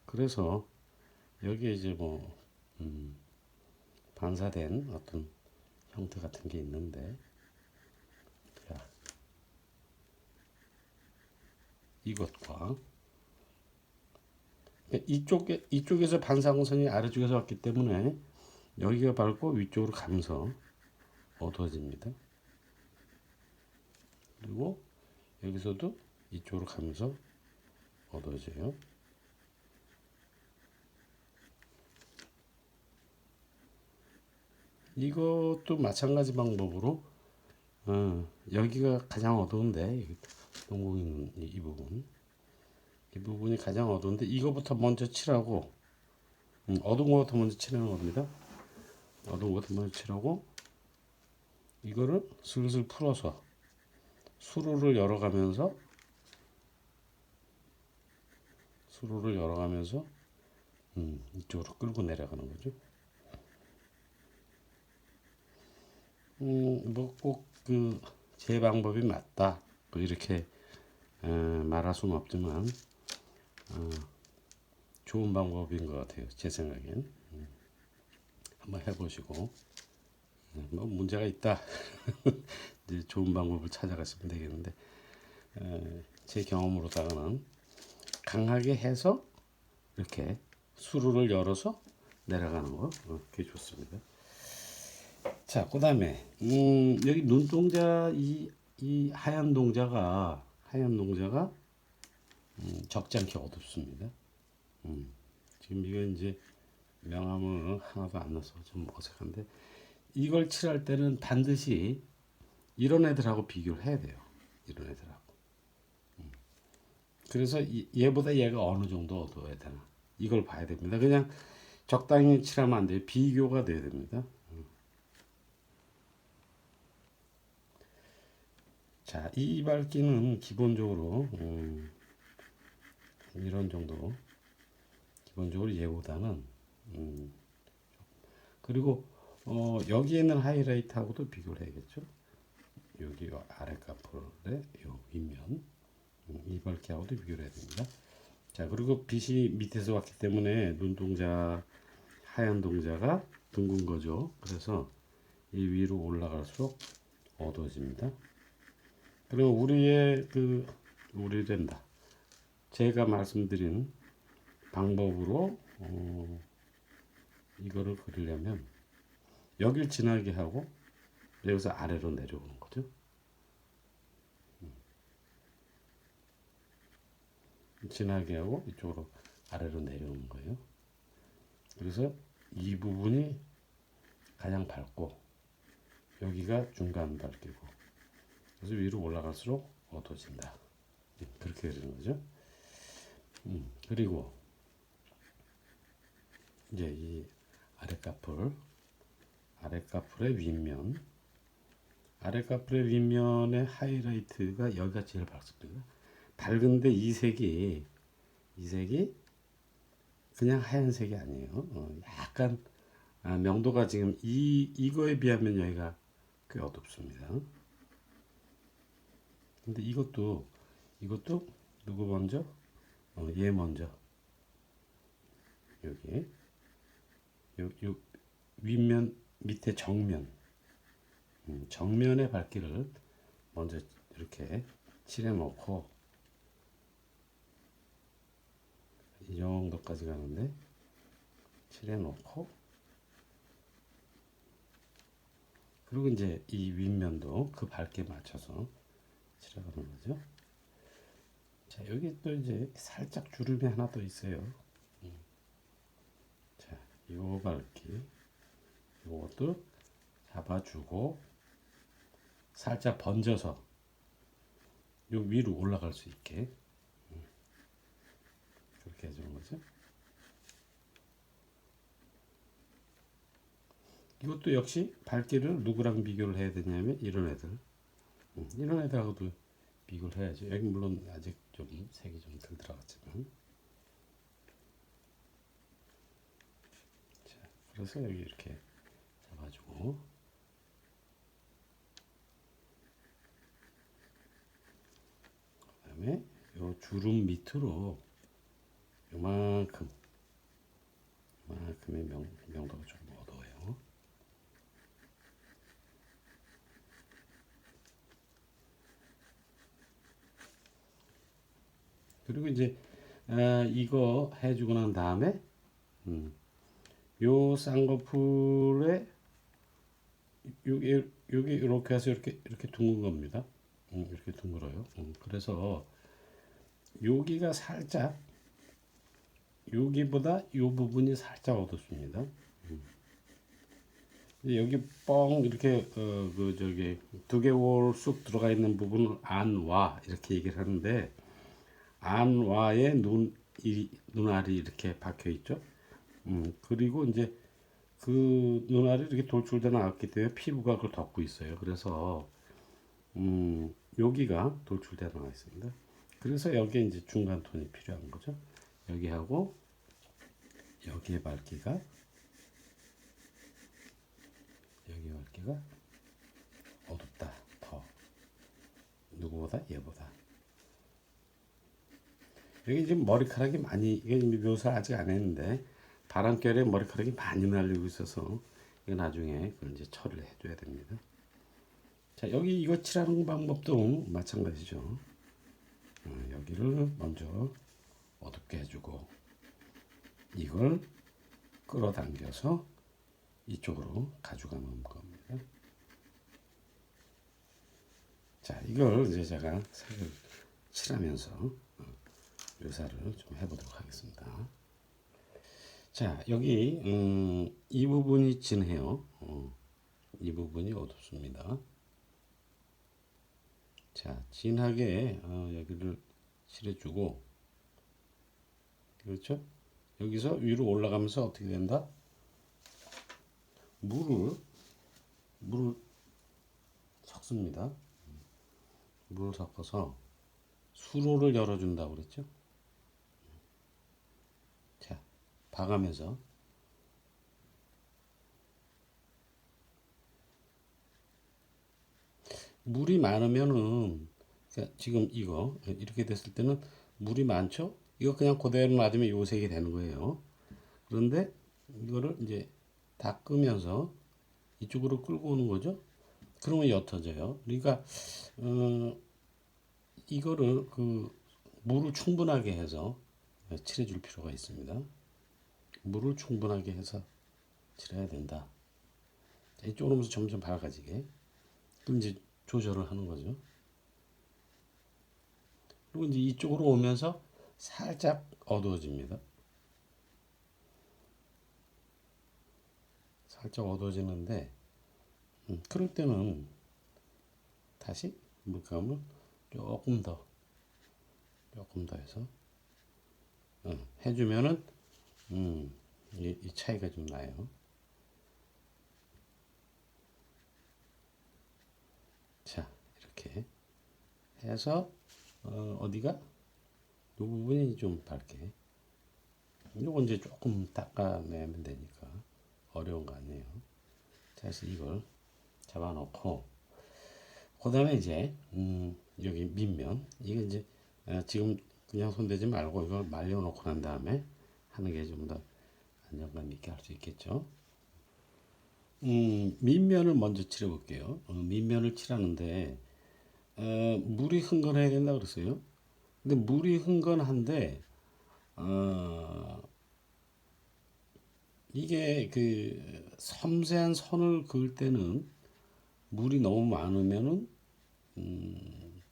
그래서 여기에 이제 뭐 반사된 어떤 형태 같은 게 있는데, 자, 이것과 이쪽에서 반사광선이 아래쪽에서 왔기 때문에 여기가 밝고 위쪽으로 가면서 어두워집니다. 그리고 여기서도 이쪽으로 가면서 어두워져요. 이것도 마찬가지 방법으로 여기가 가장 어두운데, 동공 있는 이 부분, 이 부분이 가장 어두운데 이거부터 먼저 칠하고, 어두운 것부터 먼저 칠하는 겁니다. 어두운 것부터 먼저 칠하고 이거를 슬슬 풀어서 수로를 열어가면서 이쪽으로 끌고 내려가는 거죠. 뭐 꼭 그 제 방법이 맞다 뭐 이렇게 말할 수는 없지만 좋은 방법인 것 같아요. 제 생각엔. 한번 해보시고 뭐 문제가 있다 이제 좋은 방법을 찾아가시면 되겠는데, 제 경험으로다가는 강하게 해서 이렇게 수로를 열어서 내려가는 거 그게 좋습니다. 자, 그 다음에 여기 눈동자, 이 하얀 동자가 적지 않게 어둡습니다. 지금 이거 이제 명암을 하나도 안 넣어서 좀 어색한데, 이걸 칠할 때는 반드시 이런 애들하고 비교를 해야 돼요. 이런 애들하고. 그래서 얘보다 얘가 어느 정도 어두워야 되나, 이걸 봐야 됩니다. 그냥 적당히 칠하면 안 돼요. 비교가 돼야 됩니다. 자, 이 밝기는 기본적으로 이런 정도, 기본적으로 얘보다는 그리고 여기에 있는 하이라이트하고도 비교를 해야겠죠. 여기 아래 카풀의 요 윗면 이 밝기하고도 비교를 해야 됩니다. 자, 그리고 빛이 밑에서 왔기 때문에 눈동자 하얀 동자가 둥근 거죠. 그래서 이 위로 올라갈수록 어두워집니다. 그리고 우리된다. 제가 말씀드린 방법으로 이거를 그리려면 여길 지나게 하고 여기서 아래로 내려오는 거죠. 지나게 하고 이쪽으로 아래로 내려오는 거예요. 그래서 이 부분이 가장 밝고 여기가 중간 밝기고 그래서 위로 올라갈수록 어두워진다. 그렇게 되는 거죠. 그리고 이제 이 아랫카풀의 윗면, 아랫카풀의 윗면의 하이라이트가 여기가 제일 밝습니다. 밝은데 이 색이 그냥 하얀색이 아니에요. 약간 명도가 지금 이거에 비하면 여기가 꽤 어둡습니다. 근데 이것도 누구 먼저? 얘 먼저. 여기 요 윗면 밑에 정면의 밝기를 먼저 이렇게 칠해 놓고 이 정도까지 가는데 칠해 놓고 그리고 이제 이 윗면도 그 밝기에 맞춰서 칠해가는 거죠. 자, 여기 또 이제 살짝 주름이 하나 더 있어요. 자, 요 밝기 요것도 잡아주고 살짝 번져서 요 위로 올라갈 수 있게 그렇게 해주는 거죠. 이것도 역시 밝기를 누구랑 비교를 해야 되냐면 이런 애들하고도 비교를 해야죠. 여기 물론 아직 좀 색이 좀 덜 들어갔지만 자, 그래서 여기 이렇게 잡아주고 그 다음에 요 주름 밑으로 요만큼의 명도가 좀 어두워요. 그리고 이제 이거 해주고 난 다음에 요 쌍꺼풀에 여기 이렇게 해서 이렇게 둥근 겁니다. 이렇게 둥글어요. 그래서 여기가 살짝 여기보다 요 부분이 살짝 어둡습니다. 여기 뻥 이렇게 그 저기 두개골 쑥 들어가 있는 부분을 안와 이렇게 얘기를 하는데 안와에 눈알이 이렇게 박혀 있죠. 그리고 이제 그 눈알이 이렇게 돌출돼 나왔기 때문에 피부가 그걸 덮고 있어요. 그래서 여기가 돌출돼 나와 있습니다. 그래서 여기에 이제 중간 톤이 필요한 거죠. 여기하고 여기의 밝기가 어둡다. 더 누구보다 얘보다. 여기 지금 머리카락이 많이 이게 묘사 아직 안 했는데 바람결에 머리카락이 많이 날리고 있어서 이거 나중에 그걸 이제 처리를 해줘야 됩니다. 자, 여기 이거 칠하는 방법도 마찬가지죠. 여기를 먼저 어둡게 해주고 이걸 끌어당겨서 이쪽으로 가져가는 겁니다. 자, 이걸 이제 제가 색을 칠하면서 묘사를 좀 해보도록 하겠습니다. 자, 여기 이 부분이 진해요. 이 부분이 어둡습니다. 자, 진하게 여기를 칠해주고 그렇죠? 여기서 위로 올라가면서 어떻게 된다? 물을 섞습니다. 물을 섞어서 수로를 열어준다고 그랬죠? 자, 봐가면서 물이 많으면은 그러니까 지금 이거 이렇게 됐을 때는 물이 많죠? 이거 그냥 그대로 놔두면 요 색이 되는 거예요. 그런데 이거를 이제 닦으면서 이쪽으로 끌고 오는 거죠. 그러면 옅어져요. 그러니까 어, 이거를 그 물을 충분하게 해서 칠해줄 필요가 있습니다. 물을 충분하게 해서 칠해야 된다. 이쪽으로 오면서 점점 밝아지게. 그럼 이제 조절을 하는 거죠. 그리고 이제 이쪽으로 오면서 살짝 어두워집니다. 살짝 어두워지는데 그럴 때는 다시 물감을 조금 더 해서 해주면은 이 차이가 좀 나요. 자, 이렇게 해서 어디가 이 부분이 좀 밝게. 이거 이제 조금 닦아내면 되니까 어려운 거 아니에요. 자, 그래서 이걸 잡아놓고 그다음에 이제 여기 밑면 이게 이제 지금 그냥 손대지 말고 이걸 말려놓고 난 다음에 하는 게 좀 더 안정감 있게 할 수 있겠죠. 밑면을 먼저 칠해 볼게요. 밑면을 칠하는데 물이 흥건해야 된다 그랬어요. 근데 물이 흥건한데 어, 이게 그 섬세한 선을 그을 때는 물이 너무 많으면은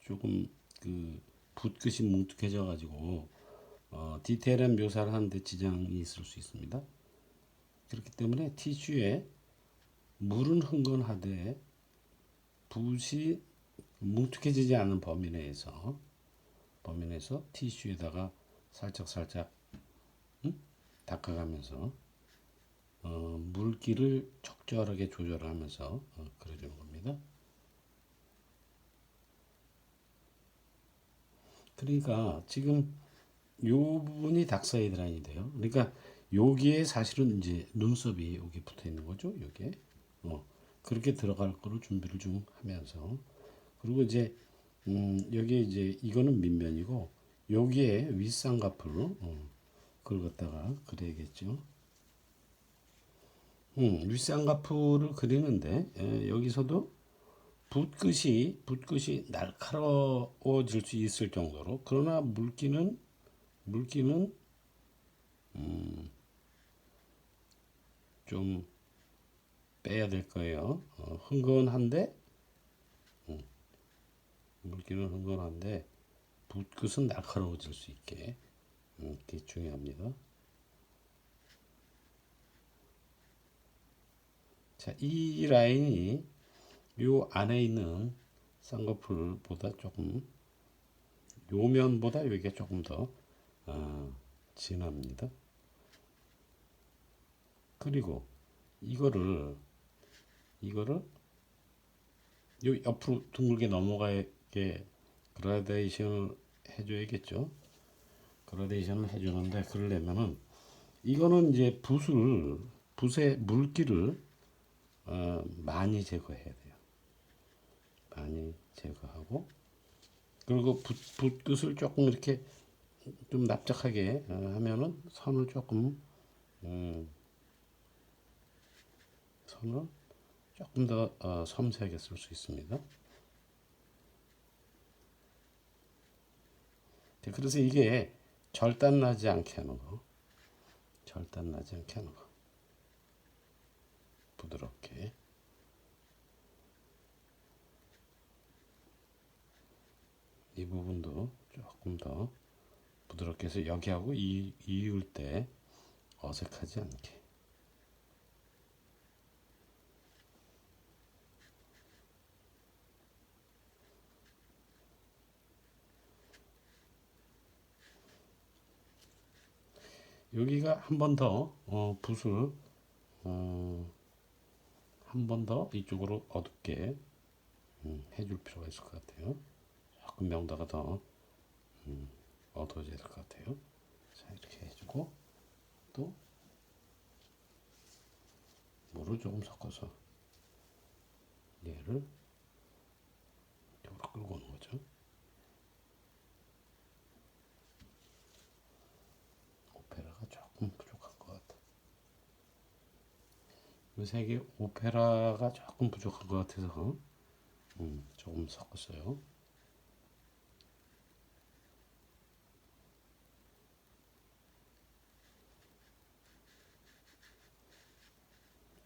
조금 그 붓끝이 뭉툭해져 가지고 디테일한 묘사를 하는데 지장이 있을 수 있습니다. 그렇기 때문에 티슈에 물은 흥건하되 붓이 뭉툭해지지 않는 범위 내에서 티슈에다가 살짝 닦아가면서 물기를 적절하게 조절하면서 그려주는 겁니다. 그러니까 지금 요 부분이 닥사이드 라인이 돼요. 그러니까 여기에 사실은 이제 눈썹이 여기 붙어 있는 거죠. 여기에 그렇게 들어갈 거를 준비를 좀 하면서 그리고 이제 여기에 이제 이거는 밑면이고 여기에 윗쌍꺼풀로 그걸 갖다가 그려야겠죠. 윗쌍꺼풀을 그리는데 여기서도 붓끝이 날카로워질 수 있을 정도로 그러나 물기는 좀 빼야 될 거예요. 흥건한데 물기는 흥건한데 붓끝은 날카로워질 수 있게 그게 중요합니다. 자, 이 라인이 요 안에 있는 쌍꺼풀보다 조금 요 면보다 여기가 조금 더 진합니다. 그리고 이거를 요 옆으로 둥글게 넘어가게 그라데이션을 해줘야겠죠. 그라데이션을 해주는데 그러려면은 이거는 이제 붓의 물기를 많이 제거해야 돼요. 많이 제거하고 그리고 붓끝을 조금 이렇게 좀 납작하게 하면은 선을 조금 더 섬세하게 쓸 수 있습니다. 그래서 이게 절단 나지 않게 하는 거, 부드럽게. 이 부분도 조금 더 부드럽게 해서 여기하고 이을 때 어색하지 않게. 여기가 한 번 더 붓을 한 번 더 이쪽으로 어둡게 해줄 필요가 있을 것 같아요. 조금 명도가 더 어두워져야 될 것 같아요. 자, 이렇게 해주고 또 물을 조금 섞어서 얘를 끌고 오는 거죠. 오페라가 조금 부족한 것 같아. 이 색이 오페라가 조금 부족한 것 같아서 조금 섞었어요.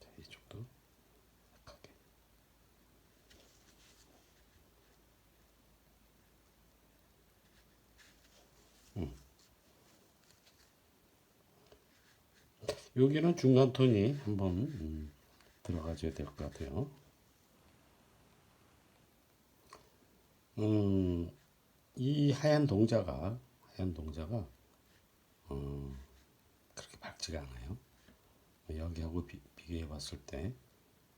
자, 이쪽도 약하게. 여기는 중간 톤이 한번 들어가줘야 될 것 같아요. 이 하얀 동자가 그렇게 밝지가 않아요. 여기하고 비교해 봤을 때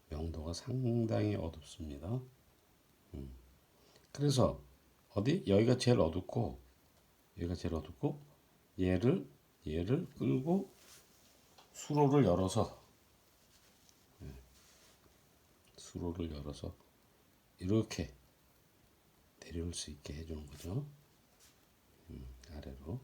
명도가 상당히 어둡습니다. 그래서 여기가 제일 어둡고 여기가 제일 어둡고 얘를 끌고 수로를 열어서 이렇게 내려올 수 있게 해주는 거죠. 아래로.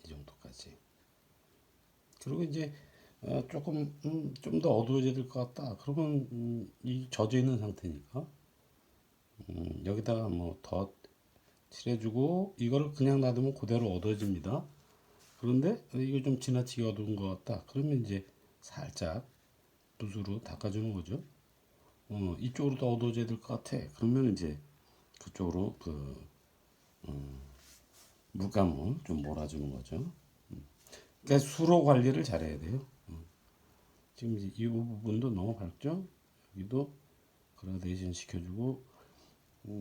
이 정도까지. 그리고 이제 조금 좀 더 어두워져야 될 것 같다. 그러면 이 젖어 있는 상태니까 여기다가 뭐 더 칠해주고 이거를 그냥 놔두면 그대로 어두워집니다. 그런데 이거 좀 지나치게 어두운 것 같다. 그러면 이제 살짝 붓으로 닦아주는 거죠. 이쪽으로 더 어두워져야 될 것 같아. 그러면 이제 그쪽으로 그 물감을 좀 몰아주는 거죠. 그러니까 수로 관리를 잘해야 돼요. 지금 이제 이 부분도 너무 밝죠? 여기도 그라데이션 시켜주고,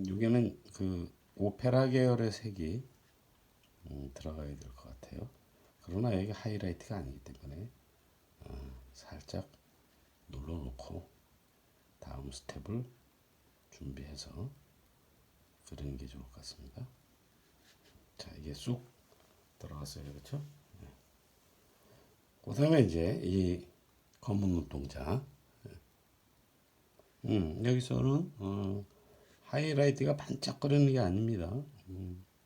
여기는 그 오페라 계열의 색이 들어가야 될 것 같아요. 그러나 여기 하이라이트가 아니기 때문에 살짝 눌러놓고 다음 스텝을 준비해서 그리는 게 좋을 것 같습니다. 자, 이게 쑥 들어갔어요. 그렇죠? 그 다음에 이제 이 검은 눈동자. 여기서는 하이라이트가 반짝거리는 게 아닙니다.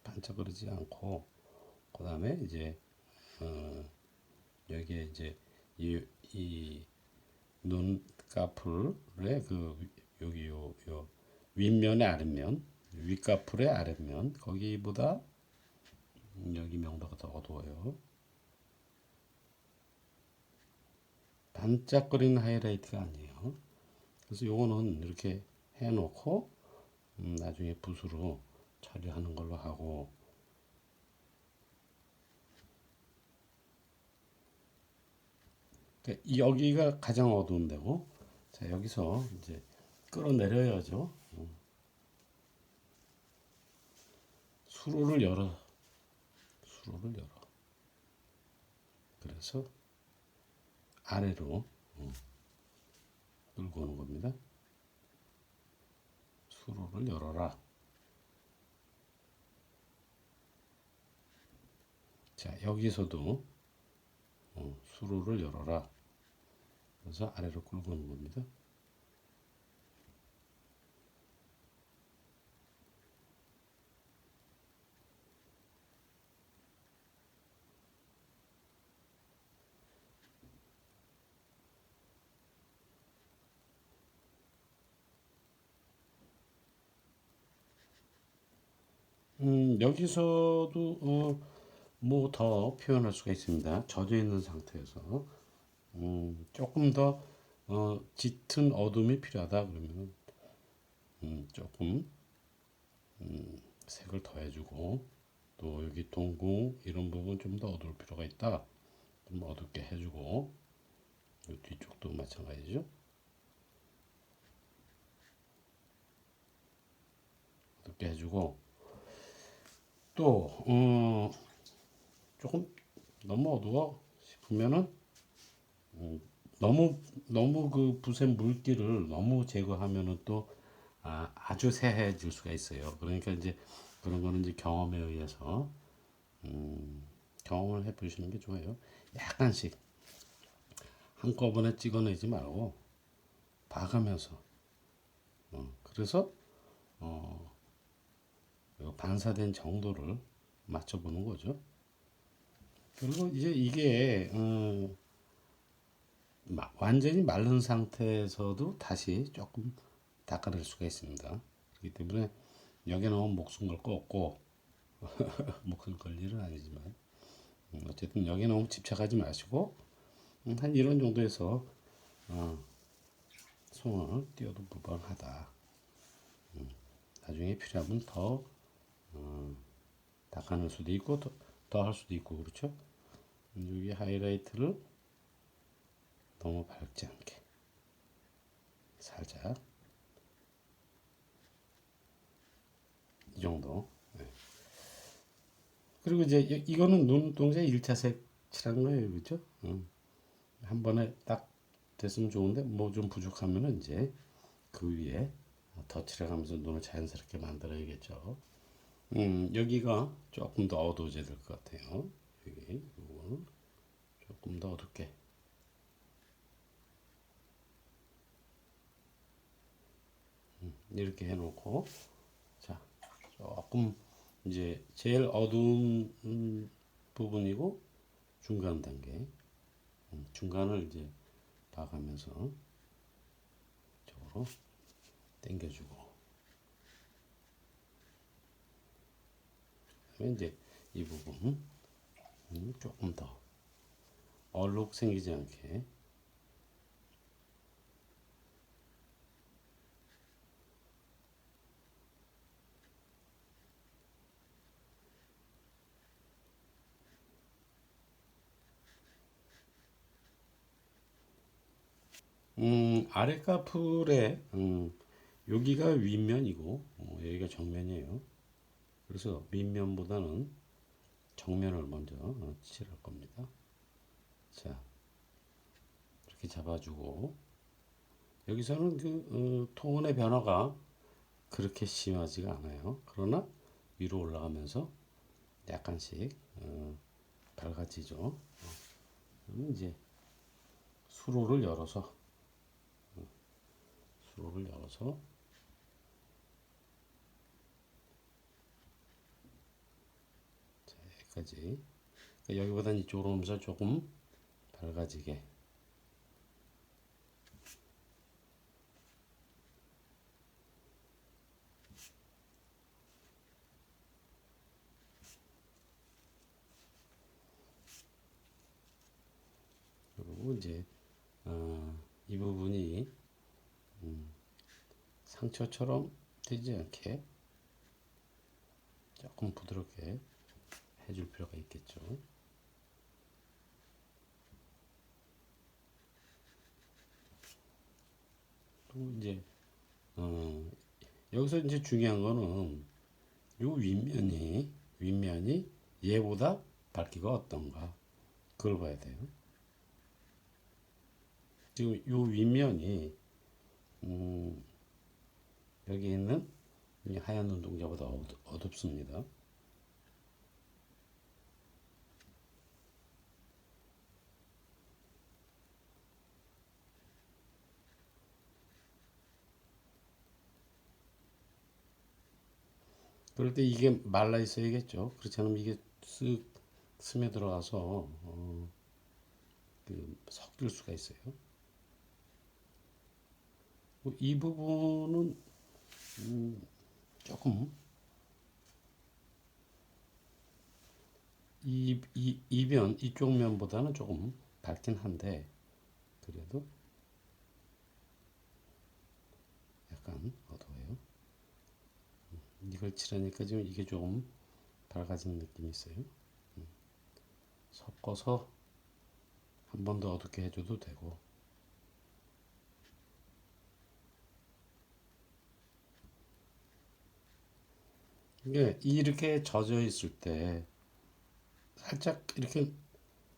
반짝거리지 않고 그 다음에 이제 여기에 이제 이 눈꺼풀의 그 여기 요 윗면의 아랫면 윗꺼풀의 아랫면 거기보다 여기 명도가 더 어두워요. 반짝거리는 하이라이트가 아니에요. 그래서 요거는 이렇게 해놓고 나중에 붓으로 처리하는 걸로 하고 그러니까 여기가 가장 어두운 데고 자 여기서 이제 끌어내려야죠. 수로를 열어 수로를 열어 그래서 아래로 끌고 오는 겁니다. 수로를 열어라. 자 여기서도 수로를 열어라. 그래서 아래로 끌고 오는 겁니다. 여기서도 뭐 더 표현할 수가 있습니다. 젖어 있는 상태에서 조금 더 짙은 어둠이 필요하다 그러면 조금 색을 더해주고 또 여기 동궁 이런 부분 좀 더 어두울 필요가 있다. 좀 어둡게 해주고 이 뒤쪽도 마찬가지죠. 어둡게 해주고 또 조금 너무 어두워 싶으면은 너무 그 붓의 물기를 너무 제거하면은 또 아주 새해질 수가 있어요. 그러니까 이제 그런 거는 이제 경험에 의해서 경험을 해보시는 게 좋아요. 약간씩 한꺼번에 찍어내지 말고 봐가면서 그래서 반사된 정도를 맞춰보는 거죠. 그리고 이제 이게 완전히 마른 상태에서도 다시 조금 닦아낼 수가 있습니다. 그렇기 때문에 여기에 너무 목숨 걸 거 없고 목숨 걸 일은 아니지만 어쨌든 여기에 너무 집착하지 마시고 한 이런 정도에서 손을 띄워도 무방하다. 나중에 필요하면 더 닦아낼 수도 있고 더 할 수도 있고 그렇죠. 여기 하이라이트를 너무 밝지 않게 살짝 이 정도. 네. 그리고 이제 이거는 눈동자 1차색 칠한 거예요, 그죠? 한 번에 딱 됐으면 좋은데 뭐 좀 부족하면은 이제 그 위에 더 칠해가면서 눈을 자연스럽게 만들어야겠죠. 여기가 조금 더 어두워져야 될 것 같아요. 여기 이거는 조금 더 어둡게. 이렇게 해놓고 자 조금 이제 제일 어두운 부분이고 중간 단계 중간을 이제 봐가면서 이쪽으로 당겨주고 그다음에 이제 이 부분 조금 더 얼룩 생기지 않게 아래 카풀에 여기가 윗면이고 여기가 정면이에요. 그래서 윗면보다는 정면을 먼저 칠할 겁니다. 자 이렇게 잡아주고 여기서는 그 톤의 변화가 그렇게 심하지가 않아요. 그러나 위로 올라가면서 약간씩 밝아지죠. 그러면 이제 수로를 열어서 수로를 열어서 여기까지 그러니까 여기보다는 이쪽으로 오면서 조금 밝아지게 그리고 이제 이 부분이 상처처럼 되지 않게 조금 부드럽게 해줄 필요가 있겠죠. 또 이제 여기서 이제 중요한 거는 요 윗면이 얘보다 밝기가 어떤가 그걸 봐야 돼요. 지금 요 윗면이 여기 있는 이 하얀 눈동자보다 어둡습니다. 그럴 때 이게 말라 있어야겠죠. 그렇지 않으면 이게 쓱 스며 들어가서 섞일 수가 있어요. 이 부분은 조금 이쪽 면보다는 조금 밝긴 한데 그래도 약간 어두워요. 이걸 칠하니까 지금 이게 조금 밝아지는 느낌이 있어요. 섞어서 한 번 더 어둡게 해줘도 되고 이게 이렇게 젖어 있을 때 살짝 이렇게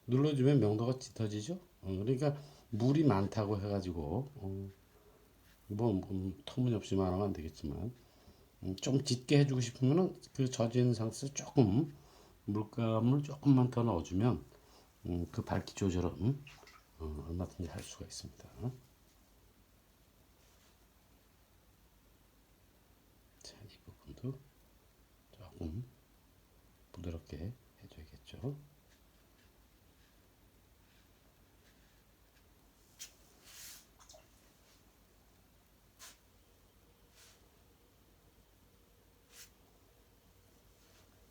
눌러주면 명도가 짙어지죠. 그러니까 물이 많다고 해가지고 터무니없이 말하면 안 되겠지만 좀 짙게 해주고 싶으면은 그 젖은 상태에서 조금 물감을 조금만 더 넣어주면 그 밝기 조절은 얼마든지 할 수가 있습니다. 자, 이 부분도 조금 부드럽게 해줘야겠죠.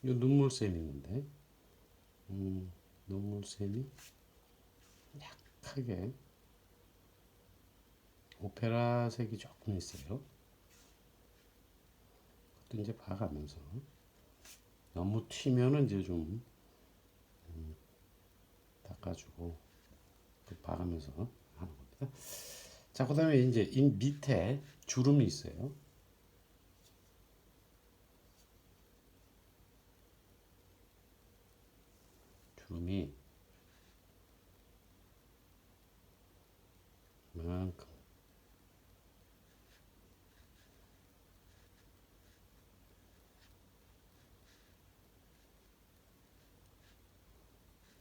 이 눈물샘이 있는데 눈물샘이 약하게 오페라색이 조금 있어요. 그것도 이제 봐가면서 너무 튀면은 이제 좀 닦아주고 봐가면서 하는 겁니다. 자, 그 다음에 이제 이 밑에 주름이 있어요. 주름이 이만큼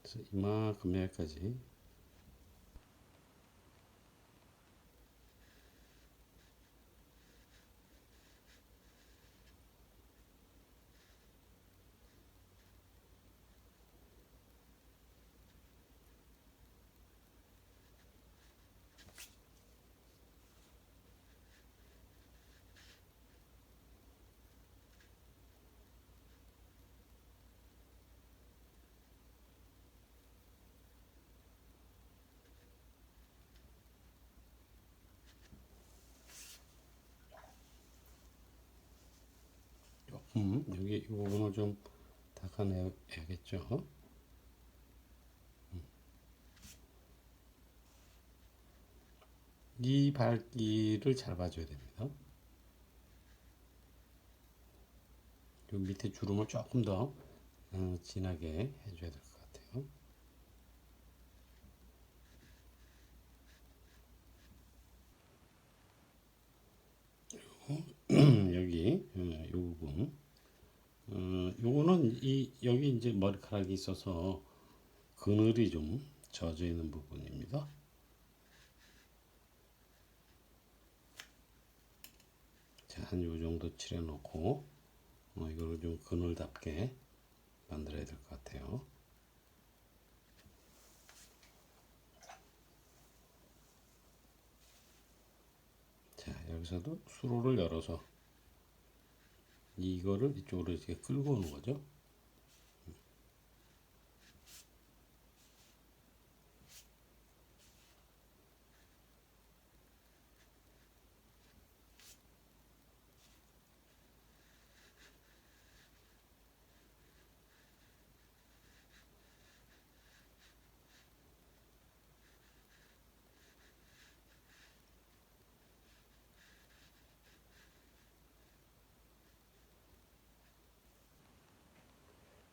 그래서 이만큼 여기까지 여기 이 부분을 좀 닦아내야겠죠. 이 밝기를 잘 봐줘야 됩니다. 요 밑에 주름을 조금 더 진하게 해줘야 될 것 같아요. 여기 요 부분 요거는 이 여기 이제 머리카락이 있어서 그늘이 좀 젖어 있는 부분입니다. 자, 한 요 정도 칠해 놓고 이거를 좀 그늘답게 만들어야 될 것 같아요. 자, 여기서도 수로를 열어서 이거를 이쪽으로 이렇게 끌고 오는 거죠.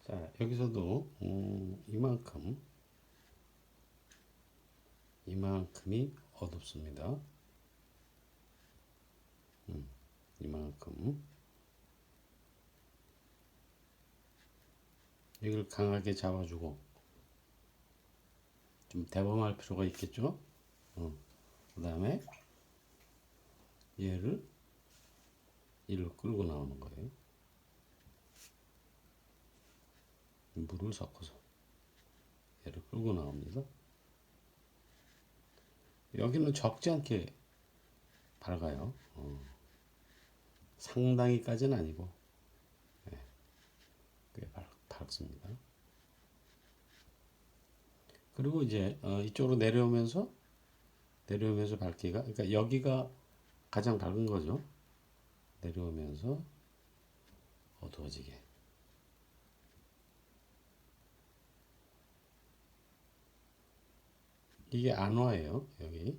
자, 여기서도 이만큼이 어둡습니다. 이만큼 이걸 강하게 잡아주고 좀 대범할 필요가 있겠죠. 그 다음에 얘를 이를 끌고 나오는 거예요. 물을 섞어서 얘를 끌고 나옵니다. 여기는 적지 않게 밝아요. 상당히까지는 아니고 꽤 밝습니다. 그리고 이제 이쪽으로 내려오면서 밝기가 그러니까 여기가 가장 밝은 거죠. 내려오면서 어두워지게. 이게 안화예요. 여기.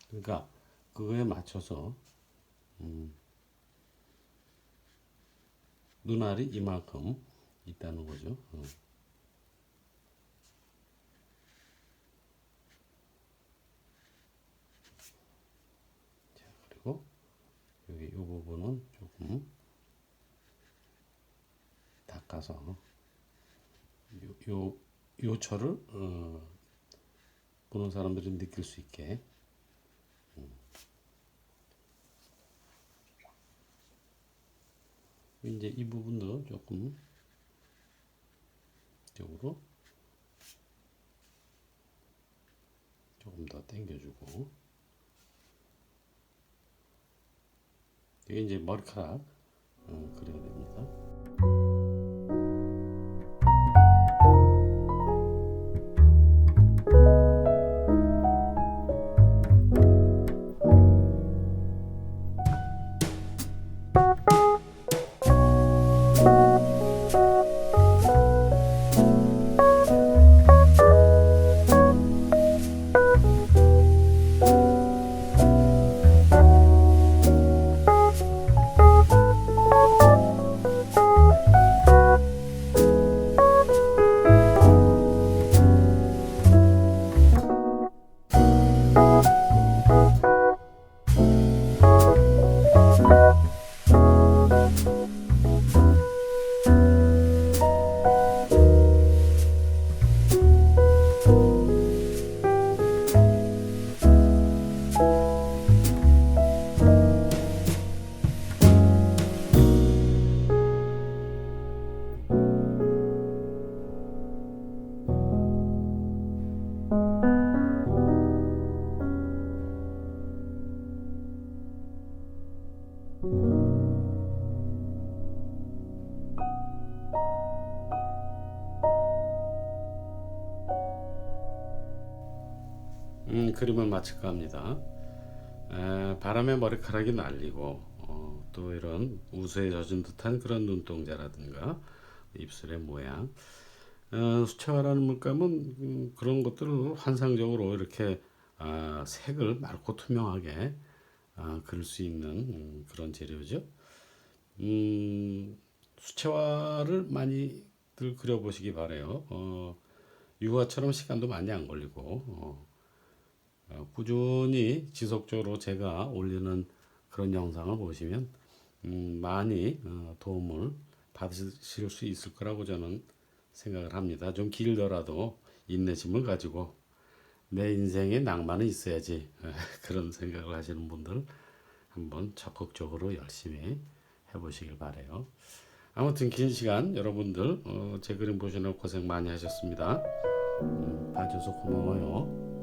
그러니까 그거에 맞춰서 눈알이 이만큼 있다는 거죠. 가서 요 철을 보는 사람들이 느낄 수 있게 이제 이 부분도 조금 이쪽으로 조금 더 당겨주고 이게 이제 머리카락 그려야 됩니다. 그림을 마칠까 합니다. 바람에 머리카락이 날리고 또 이런 우수에 젖은 듯한 그런 눈동자라든가 입술의 모양 수채화라는 물감은 그런 것들을 환상적으로 이렇게 색을 맑고 투명하게 그릴 수 있는 그런 재료죠. 수채화를 많이들 그려보시기 바래요. 유화처럼 시간도 많이 안 걸리고 꾸준히 지속적으로 제가 올리는 그런 영상을 보시면 많이 도움을 받으실 수 있을 거라고 저는 생각을 합니다. 좀 길더라도 인내심을 가지고 내 인생에 낭만은 있어야지 그런 생각을 하시는 분들 한번 적극적으로 열심히 해보시길 바래요. 아무튼 긴 시간 여러분들 제 그림 보시느라 고생 많이 하셨습니다. 봐줘서 고마워요.